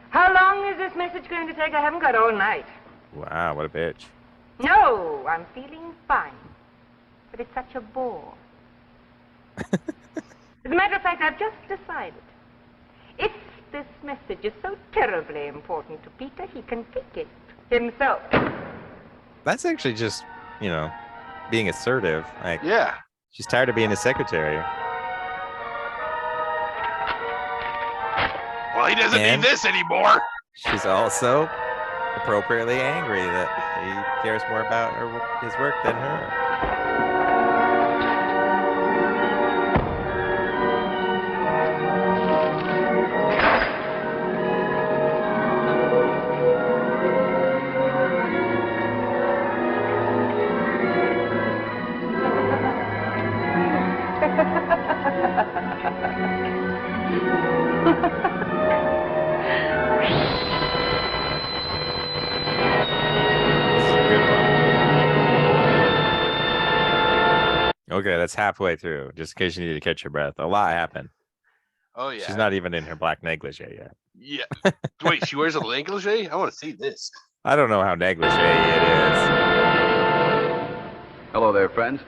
How long is this message going to take? I haven't got all night. Wow, what a bitch. No, I'm feeling fine. But it's such a bore. As a matter of fact, I've just decided. If this message is so terribly important to Peter, he can pick it himself. That's actually just, being assertive. Like, Yeah. she's tired of being a secretary. Well, he doesn't need this anymore. She's also appropriately angry that he cares more about his work than her. Okay, that's halfway through, just in case you need to catch your breath. A lot happened. Oh yeah. She's not even in her black negligee yet. Yeah. Wait, she wears a negligee? I want to see this. I don't know how negligee it is. Hello there, friends. Do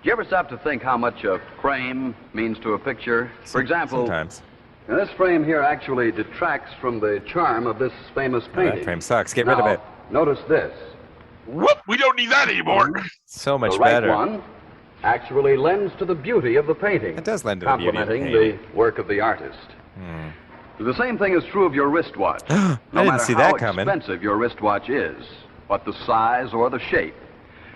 you ever stop to think how much a frame means to a picture? For example, Sometimes. now this frame here actually detracts from the charm of this famous Oh, painting. that frame sucks. Get rid of it. Notice this. Whoop! We don't need that anymore. So much The right better. one actually lends to the beauty of the painting. It does lend to the beauty of the complementing painting. the work of the artist. The same thing is true of your wristwatch. I No didn't matter see how that coming. expensive your wristwatch is, what the size or the shape.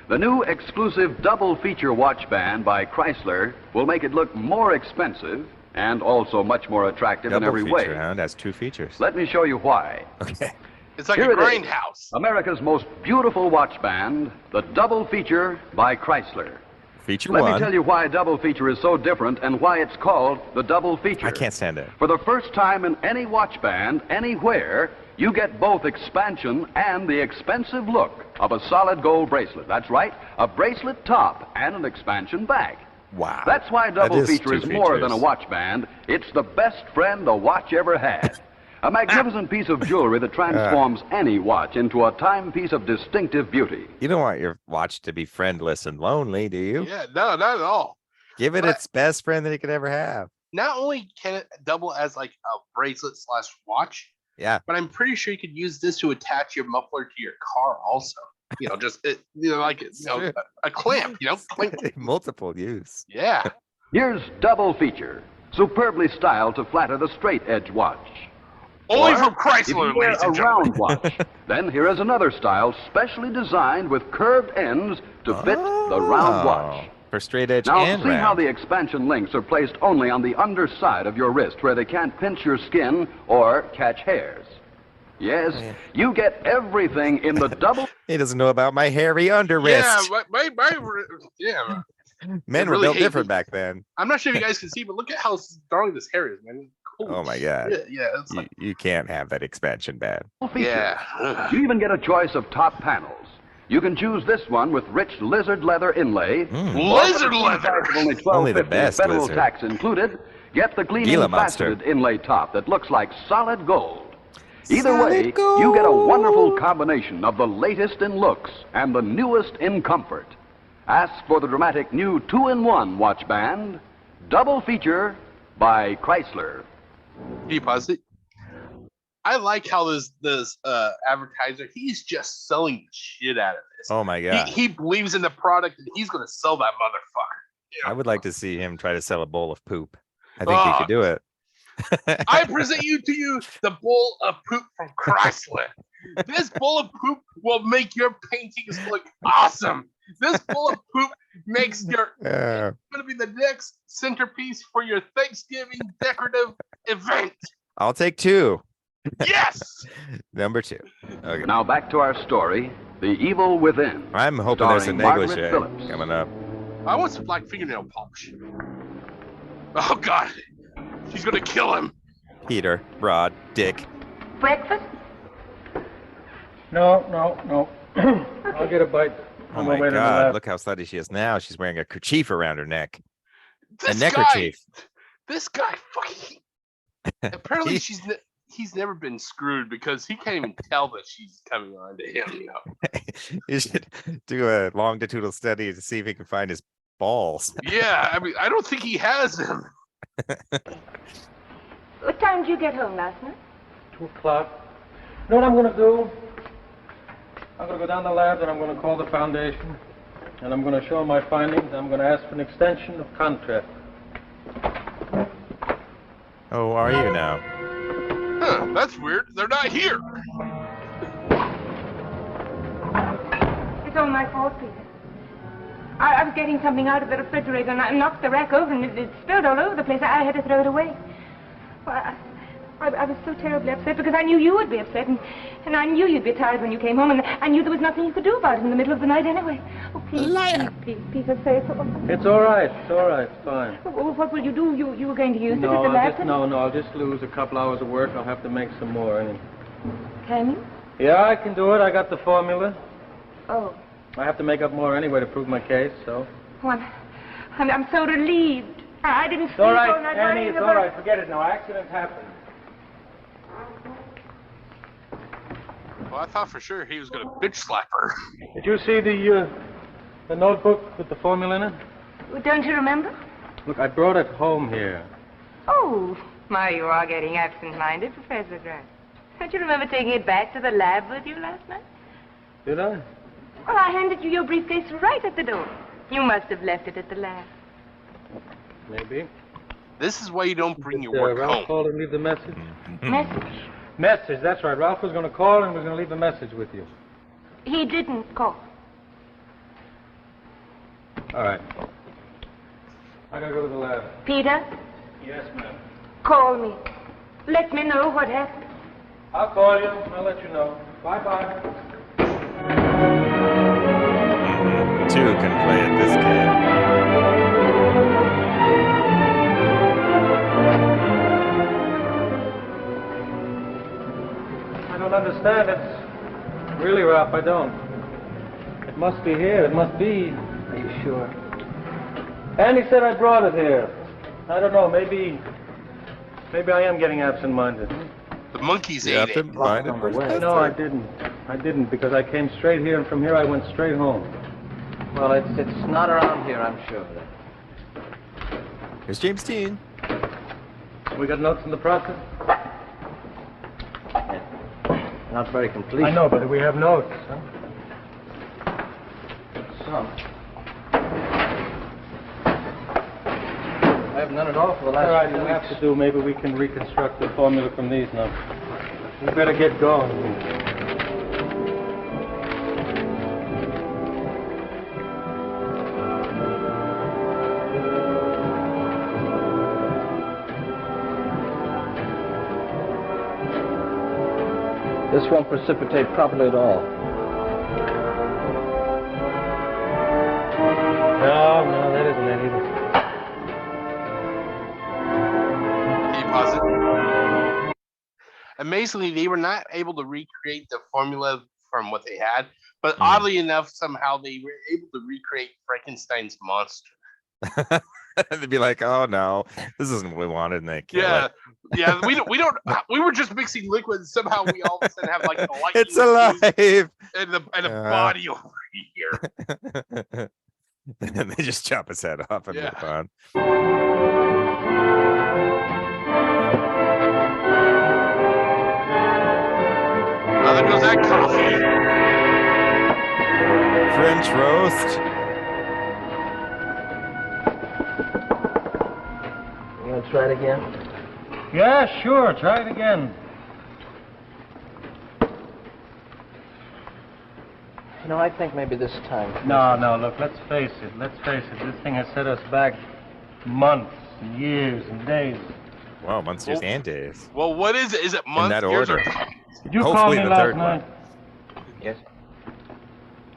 The new exclusive double feature watch band by Chrysler will make it look more expensive and also much more attractive in Double every feature, way. huh? That's 2 features. Let me show you why. Okay. It's like Here a it is. grindhouse. America's most beautiful watch band, the double feature by Chrysler. Feature Let 1. me tell you why double feature is so different and why it's called the double feature. I can't stand it. For the first time in any watch band, anywhere, you get both expansion and the expensive look of a solid gold bracelet. That's right, a bracelet top and an expansion back. Wow. That's why That double is feature 2 is more features. than a watch band. It's the best friend a watch ever had. A magnificent piece of jewelry that transforms any watch into a timepiece of distinctive beauty. You don't want your watch to be friendless and lonely, do you? Yeah, no, not at all. Give it But- its best friend that it could ever have. Not only can it double as like a bracelet / watch, Yeah. but I'm pretty sure you could use this to attach your muffler to your car also. You know, just it, you know, like It's you know, true. a clamp. You know, clink. Multiple use. Yeah. Here's double feature, superbly styled to flatter the straight edge watch. Only Or, from if Chrysler, you wear ladies a and gentlemen. round watch, then here is another style specially designed with curved ends to fit the round watch. Oh, for straight edge Now, and see how round. the expansion links are placed only on the underside of your wrist where they can't pinch your skin or catch hairs. Yes, you get everything in the double... He doesn't know about my hairy under Yeah, wrist. yeah. Men I were really built hate different me. back then. I'm not sure if you guys can see, but look at how strong this hair is, man. Holy Oh my God. shit, yeah, it's like, You can't have that expansion bad. feature. yeah. You even get a choice of top panels. You can choose this one with rich lizard leather inlay. Lizard leather. Only Only the $12.50 best federal lizard. tax included. Get the gleaming Gila monster. faceted inlay top that looks like solid gold. Either Solid way, you get a wonderful combination of the latest in looks and the newest in comfort. Ask for the dramatic new 2-in-1 watch band, double feature by Chrysler. Can you pause it? I like how this advertiser, he's just selling the shit out of this. Oh my God. He believes in the product and he's gonna sell that motherfucker. You know? I would like to see him try to sell a bowl of poop. I think he Oh. could do it. I present you the bowl of poop from Chrysler. This bowl of poop will make your paintings look awesome. This bowl of poop makes your Uh, gonna be the next centerpiece for your Thanksgiving decorative event. I'll take 2. Yes. Number 2. Okay. Now back to our story, The Evil Within. I'm hoping there's a starring Margaret negligee Phillips. coming up. I want some black fingernail polish. Oh God, she's gonna kill him. Peter, Rod, Dick. Breakfast? No. I'll get a bite. Oh on my way to the God. left. Look how slutty she is now. She's wearing a kerchief around her neck. This a guy, neckerchief. this guy, fucking. Apparently, He- he's never been screwed because he can't even tell that she's coming on to him. You know. You should do a longitudinal study to see if he can find his balls. Yeah, I mean, I don't think he has them. What time did you get home last night? 2 o'clock. You know what I'm going to do? I'm going to go down the lab and I'm going to call the foundation. And I'm going to show them my findings. I'm going to ask for an extension of contract. Oh, are you now? Huh, that's weird. They're not here. It's all my fault, Peter. I was getting something out of the refrigerator and I knocked the rack over and it spilled all over the place. I had to throw it away. Well, I was so terribly upset because I knew you would be upset and I knew you'd be tired when you came home and I knew there was nothing you could do about it in the middle of the night anyway. Oh, please, please, Peter, say so. It's all right. It's all right. It's fine. Oh, what will you do? You were going to use it No, as a lab? I'll just lose a couple hours of work. I'll have to make some more. Can you? Yeah, I can do it. I got the formula. Oh. I have to make up more anyway to prove my case, so. Oh, I'm so relieved. I didn't sleep It's all right, all night Annie, worrying it's about all right. Forget it now. Accidents happen. Well, I thought for sure he was gonna bitch slap her. Did you see the notebook with the formula in it? Well, don't you remember? Look, I brought it home here. Oh, my, you are getting absent-minded, Professor Grant. Don't you remember taking it back to the lab with you last night? Did I? Well, I handed you your briefcase right at the door. You must have left it at the lab. Maybe. This is why you don't bring your work Ralph home. call and leave the message? Message? Message, that's right. Ralph was going to call and was going to leave a message with you. He didn't call. All right. I got to go to the lab. Peter, Yes, ma'am. call me. Let me know what happened. I'll call you. I'll let you know. Bye-bye. Two can play at this game. I don't understand. It's really, Ralph, I don't. It must be here. It must be. Are you sure? Andy said I brought it here. I don't know. Maybe I am getting absent-minded. The monkeys You have ate to it. find it. No, I didn't. I didn't because I came straight here, and from here I went straight home. Well, it's not around here, I'm sure of that. Here's James Dean. We got notes in the process? Not very complete. I know, but we have notes, huh? Some. I have none at all for the last All right, few we'll weeks. have to do. Maybe we can reconstruct the formula from these now. We better get going. This won't precipitate properly at all. No, that isn't it either. Can you pause it? Amazingly, they were not able to recreate the formula from what they had, but oddly enough, somehow they were able to recreate Frankenstein's monster. They'd be like, "Oh no, this isn't what we wanted," and they kill Yeah, it. yeah. We don't. We were just mixing liquids. Somehow we all of a sudden have like the lightning It's alive. and a Yeah. body over here. And they just chop his head off and Yeah. move on. Oh, there goes that coffee. French roast. You want to try it again? Yeah, sure. Try it again. You know, I think maybe this time. No, look, let's face it. This thing has set us back months, and years, and days. Wow, months, years, and days. Well, what is it? Is it months? that years, order. or- Did you call Hopefully me the last third night? Yes.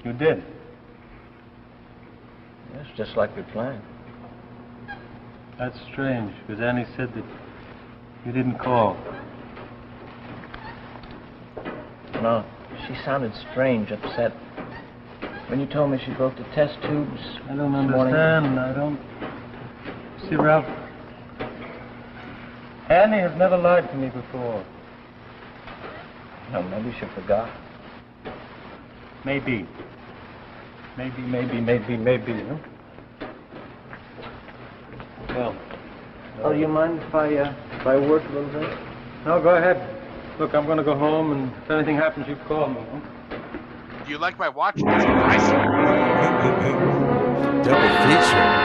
You did. Yes, just like we planned. That's strange, because Annie said that you didn't call. No, she sounded strange, upset. When you told me she broke the test tubes. I don't this morning- understand. I don't. See, Ralph. Annie has never lied to me before. No, maybe she forgot. Maybe. Maybe, huh? Well. Oh, do you mind if I work a little bit? No, go ahead. Look, I'm going to go home, and if anything happens, you call me. Huh? Do you like my watch? It's pricey. Double feature.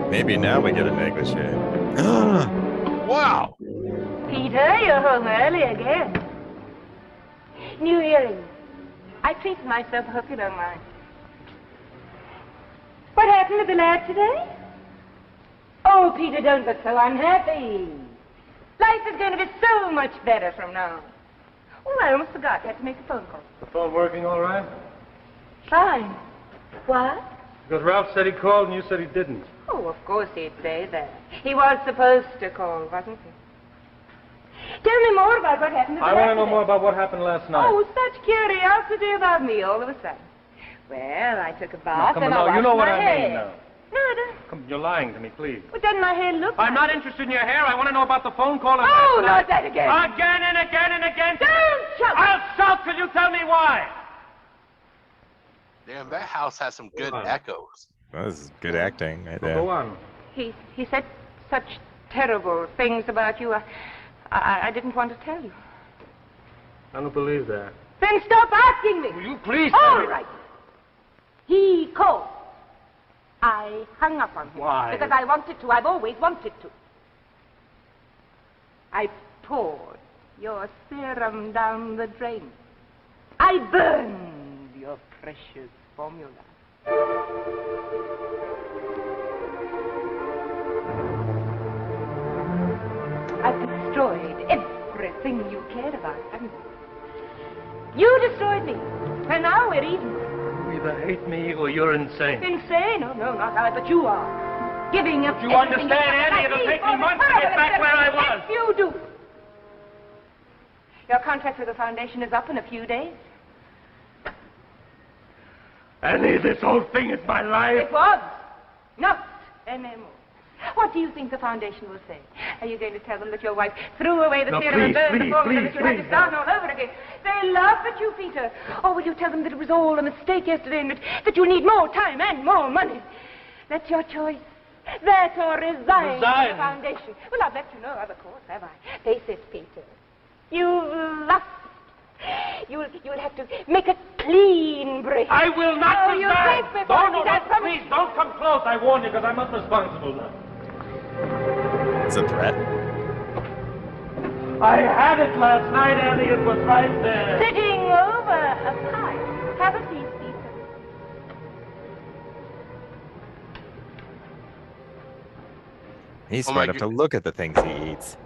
Maybe now we get a negligee. Wow. Peter, you're home early again. New earrings. I treated myself, hope you don't mind. What happened at the lab today? Oh, Peter, don't look so unhappy. Life is going to be so much better from now on. Oh, I almost forgot. I had to make a phone call. The phone working all right? Fine. What? Because Ralph said he called and you said he didn't. Oh, of course he'd say that. He was supposed to call, wasn't he? Tell me more about what happened at the I want to lab know today. more about what happened last night. Oh, such curiosity about me all of a sudden. Well, I took a bath come and on, I now, washed you know what my I hair. mean now. No, I don't. Come, you're lying to me, please. But doesn't my hair look I'm not interested in your hair. I want to know about the phone call. Oh, not that again. Again and again and again. Don't shout. I'll shout till you tell me why. Damn, that house has some good echoes. Well, this is good acting right there. Go on. He said such terrible things about you. I didn't want to tell you. I don't believe that. Then stop asking me. Will you please? All right. He called. I hung up on him. Why? Because I wanted to. I've always wanted to. I poured your serum down the drain. I burned your precious formula. I've destroyed everything you cared about, haven't you? You destroyed me. And now we're even. You either hate me or you're insane. Insane? Oh, no, not I, but you are. Giving up. Do you understand, Annie? It'll take me months to get back where I was. Yes, you do. Your contract with the foundation is up in a few days. Annie, this whole thing is my life. It was. Not anymore. What do you think the foundation will say? Are you going to tell them that your wife threw away the No, serum and please, burned the please, formula, that please, you had to please, start all over again? They laugh at you, Peter. Or will you tell them that it was all a mistake yesterday and that you need more time and more money? That's your choice. That or resign from the foundation. Well, I've left you no other course, have I? Face it, Peter. You've lost. You'll have to make a clean break. I will not Oh, you resign. break before No, please, don't come close. I warn you, because I'm not responsible now. It's a threat. I had it last night, Annie. It was right there. Sitting over a pie. Have a seat, Peter. He's Oh smart my enough to look at the things he eats.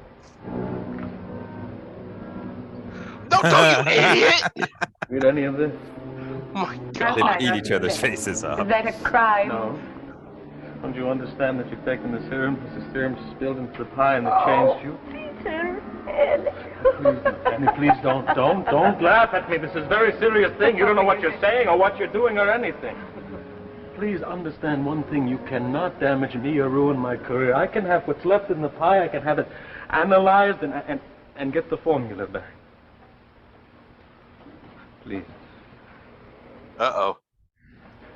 No, don't, you idiot! Read any of this? Oh my They God. eat each other's faces Is off. that a crime? No. Don't you understand that you've taken the serum because the serum spilled into the pie and it changed you? Peter. Annie, please don't laugh at me. This is a very serious thing. You don't know what you're saying or what you're doing or anything. Please understand one thing. You cannot damage me or ruin my career. I can have what's left in the pie. I can have it analyzed and get the formula back. Please. Uh-oh.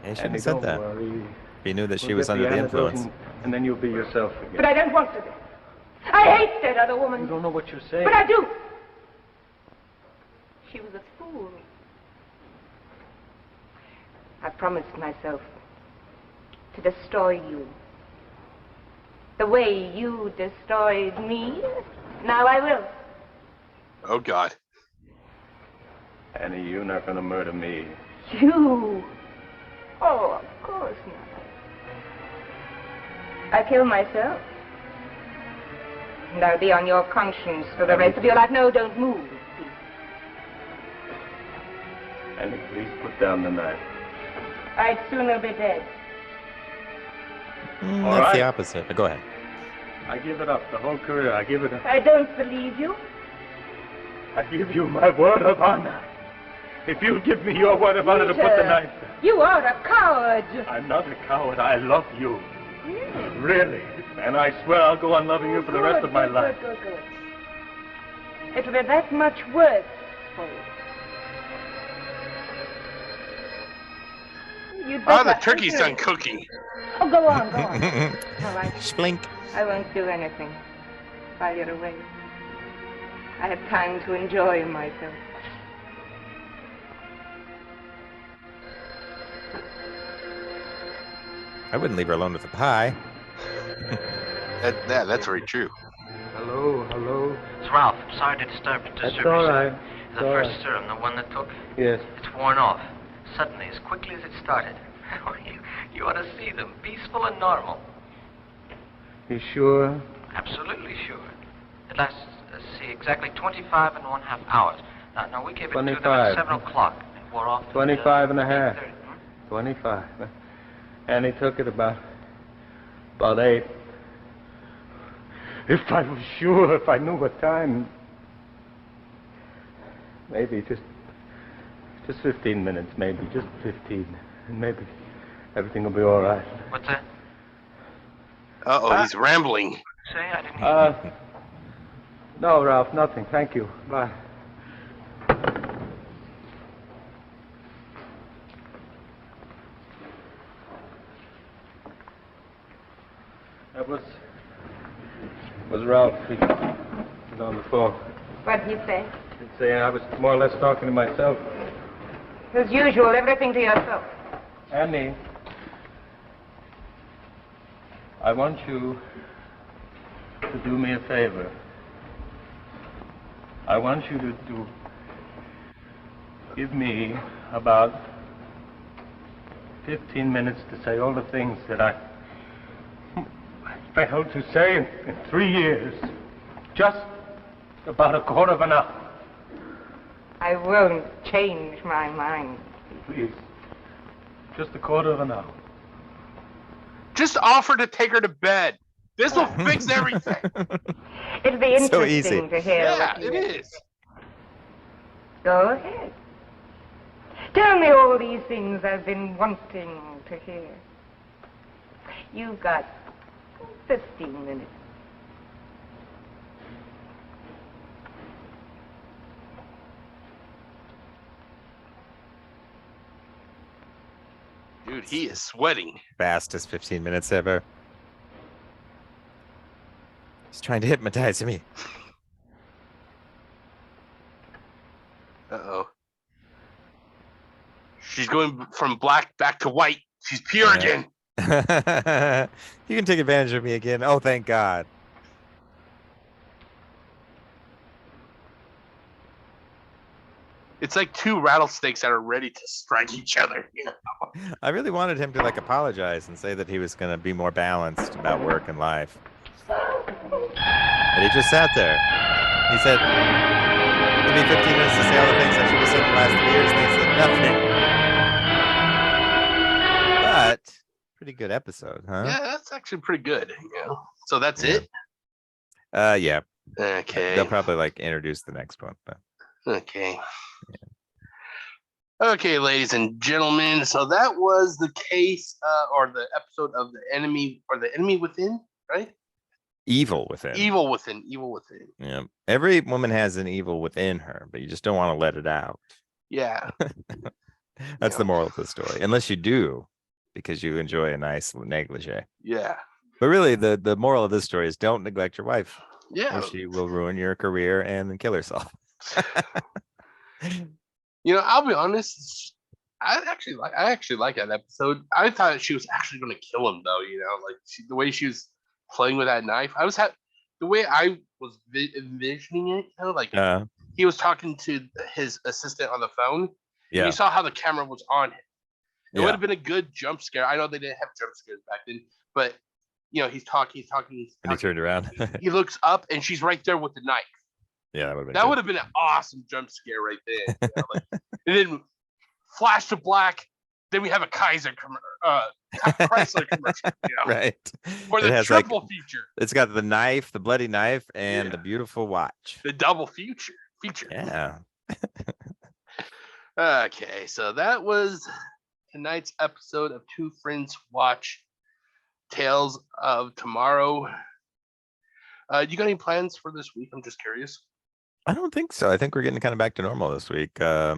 He shouldn't Annie, have said don't that. worry. If he knew that she We'll was get under the antidote influence. and then you'll be yourself again. But I don't want to be. I hate that other woman. You don't know what you're saying. But I do. She was a fool. I promised myself to destroy you. The way you destroyed me. Now I will. Oh, God. Annie, you're not going to murder me. You? Oh, of course not. I kill myself. And I'll be on your conscience for the rest of your life. No, don't move, Pete. Annie, please put down the knife. I'd sooner be dead. All That's right. the opposite. But go ahead. I give it up. The whole career, I give it up. I don't believe you. I give you my word of honor. If you'll give me your word of honor to put the Peter, knife down. You are a coward. I'm not a coward. I love you. Really? Really. And I swear I'll go on loving you for the rest of my life. Good. It'll be that much worse for you. You'd Oh, the better turkey's answer done it. cooking. Oh, go on. All right. Splink. I won't do anything while you're away. I have time to enjoy myself. I wouldn't leave her alone with the pie. That's very true. Hello. It's Ralph. I'm sorry to disturb you. That's all right. The first serum, the one that took, Yes. it's worn off. Suddenly, as quickly as it started. You ought to see them, peaceful and normal. You sure? Absolutely sure. It lasts, exactly 25 and 1/2 hours. Now we gave it to them 25. at 7 o'clock. It wore off at 25 and a half. 8:30. 25. And he took it about 8. If I was sure, if I knew what time, maybe just 15 minutes, maybe, just 15. And maybe everything will be all right. What's that? Uh-oh, he's rambling. Say I didn't. No, Ralph, nothing. Thank you. Bye. That was Ralph. He was on the phone. What'd he say? He'd say I was more or less talking to myself. As usual, everything to yourself. Annie, I want you to do me a favor. I want you to give me about 15 minutes to say all the things that I failed to say in 3 years. Just about a quarter of an hour. I won't change my mind. Please. Just a quarter of an hour. Just offer to take her to bed. This will fix everything. It'll be So interesting easy. to hear Yeah, what you it is. Go ahead. Tell me all these things I've been wanting to hear. You've got 15 minutes. Dude, he is sweating. Fastest 15 minutes ever. He's trying to hypnotize me. Uh-oh. She's going from black back to white. She's pure again. You can take advantage of me again. Oh, thank God. It's like two rattlesnakes that are ready to strike each other. You know? I really wanted him to like apologize and say that he was going to be more balanced about work and life. But he just sat there. He said, give me 15 minutes to say all the things I should have said in the last 3 years. And he said nothing. But pretty good episode, huh? Yeah, that's actually pretty good. You know? So that's it? Yeah. Okay. They'll probably like introduce the next one. But... Okay. Okay, ladies and gentlemen. So that was the case or the episode of the enemy within, right? Evil within. Evil within. Yeah. Every woman has an evil within her, but you just don't want to let it out. Yeah. That's the moral of the story. Unless you do, because you enjoy a nice negligee. Yeah. But really, the moral of this story is don't neglect your wife. Yeah. Or she will ruin your career and then kill herself. You know, I'll be honest. I actually like that episode. I thought she was actually going to kill him, though. You know, like the way she was playing with that knife. The way I was envisioning it. You know, like he was talking to his assistant on the phone. Yeah. And you saw how the camera was on him. It would have been a good jump scare. I know they didn't have jump scares back then, but you know, he's talking. And he turned around. He looks up, and she's right there with the knife. Yeah, that would have been an awesome jump scare right there. You know, like, and then flash to black. Then we have a Chrysler commercial. You know, right. For the triple feature. It's got the knife, the bloody knife, and the beautiful watch. The double feature. Yeah. Okay, so that was tonight's episode of Two Friends Watch Tales of Tomorrow. You got any plans for this week? I'm just curious. I don't think so. I think we're getting kind of back to normal this week. I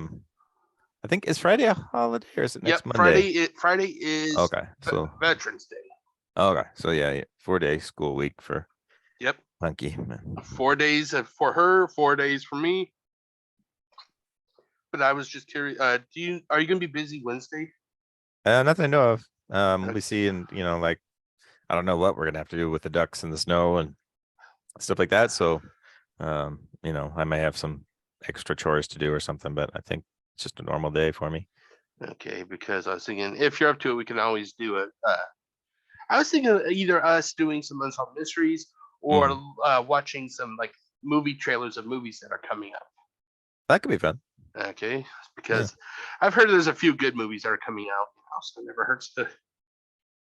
think is Friday a holiday or is it next Monday? Friday is so Veterans Day. Okay, so yeah, 4-day school week for Punky. 4 days for her, 4 days for me. But I was just curious. Are you going to be busy Wednesday? Nothing I know of. We'll be seeing, like I don't know what we're gonna have to do with the ducks in the snow and stuff like that. So, I may have some extra chores to do or something, but I think it's just a normal day for me. Okay, because I was thinking if you're up to it, we can always do it. I was thinking either us doing some Unsolved Mysteries or watching some like movie trailers of movies that are coming up. That could be fun. Okay, because I've heard there's a few good movies that are coming out. So it never hurts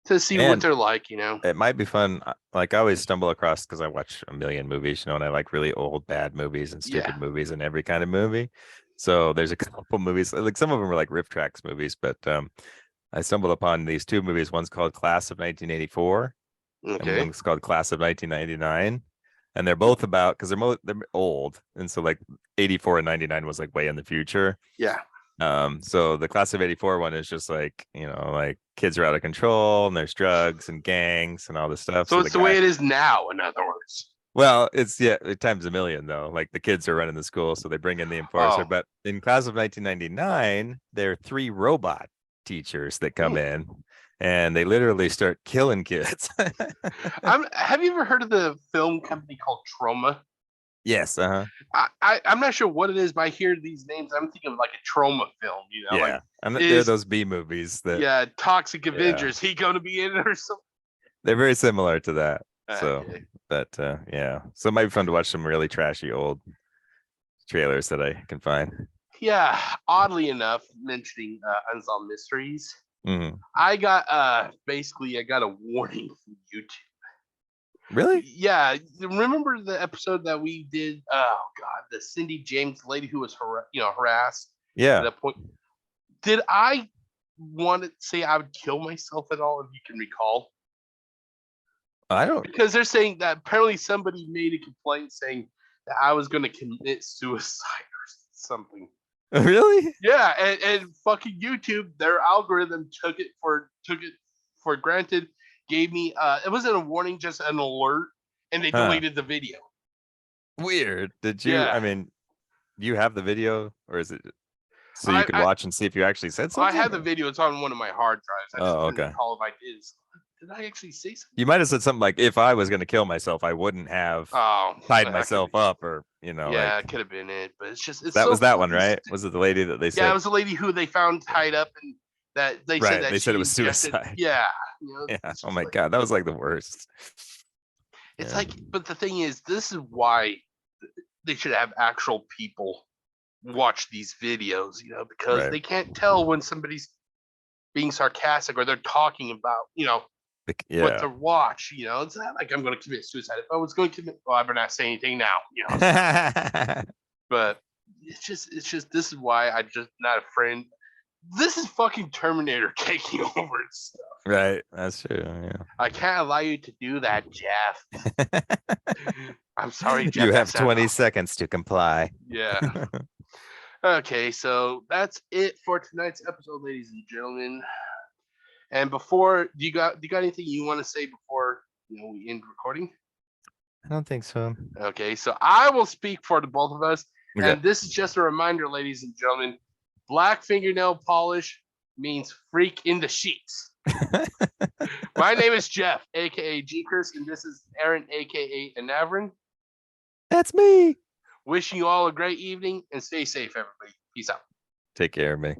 to see what they're like. It might be fun. Like I always stumble across because I watch a million movies, and I like really old bad movies and stupid movies and every kind of movie. So there's a couple movies, like some of them are like riff tracks movies, but I stumbled upon these two movies. One's called Class of 1984, and Okay. one's called Class of 1999, and they're both about because they're old, and so like 84 and 99 was like way in the future. Yeah. So the Class of 84 one is just like, like kids are out of control and there's drugs and gangs and all this stuff. So it's the way it is now, in other words. Well, it's times a million though. Like the kids are running the school, so they bring in the enforcer. Oh. But in Class of 1999, there are 3 robot teachers that come in, and they literally start killing kids. Have you ever heard of the film company called Trauma? Yes. I'm not sure what it is, but I hear these names. I'm thinking of like a trauma film, Yeah. like And they're those B movies that Toxic Avengers. He going to be in it or something? they're very similar to that. So, Okay. but yeah, so it might be fun to watch some really trashy old trailers that I can find. Yeah, oddly enough, mentioning Unsolved Mysteries, Mhm. I got a warning from YouTube. Really? Yeah, remember the episode that we did? Oh God, the Cindy James lady who was harassed. At Yeah. that point, did I want to say I would kill myself at all? If you can recall, I don't. because they're saying that apparently somebody made a complaint saying that I was going to commit suicide or something. Really? Yeah, and fucking YouTube, their algorithm took it for granted, gave me it wasn't a warning, just an alert, and they deleted the video. Weird. Did you? Yeah. I mean, do you have the video, or is it so you could watch and see if you actually said something? I have the video. It's on one of my hard drives. I just couldn't recall if I did. Did I actually say something? You might have said something like, "If I was going to kill myself, I wouldn't have tied myself up," or Yeah, it could have been it, but it's that was that one, right? Was it the lady that they said? Yeah, it was the lady who they found tied up, and that they said that they said it was suicide. Yeah. Yeah. Oh my God, that was like the worst. It's like, but the thing is, this is why they should have actual people watch these videos, because they can't tell when somebody's being sarcastic or they're talking about, what to watch. It's not like I'm going to commit suicide. If I was going to commit, well, I better not say anything now. But it's just this is why I'm just not a friend. This is fucking Terminator taking over and stuff. Right, that's true. Yeah. I can't allow you to do that, Jeff. I'm sorry, Jeff. You have 20 seconds to comply. Yeah. Okay, so that's it for tonight's episode, ladies and gentlemen. And before, do you got anything you want to say before we end recording? I don't think so. Okay, so I will speak for the both of us, Okay. and this is just a reminder, ladies and gentlemen. Black fingernail polish means freak in the sheets. My name is Jeff, aka GCurse, and this is Aaron, aka Anavrin. That's me. Wishing you all a great evening and stay safe, everybody. Peace out. Take care of me.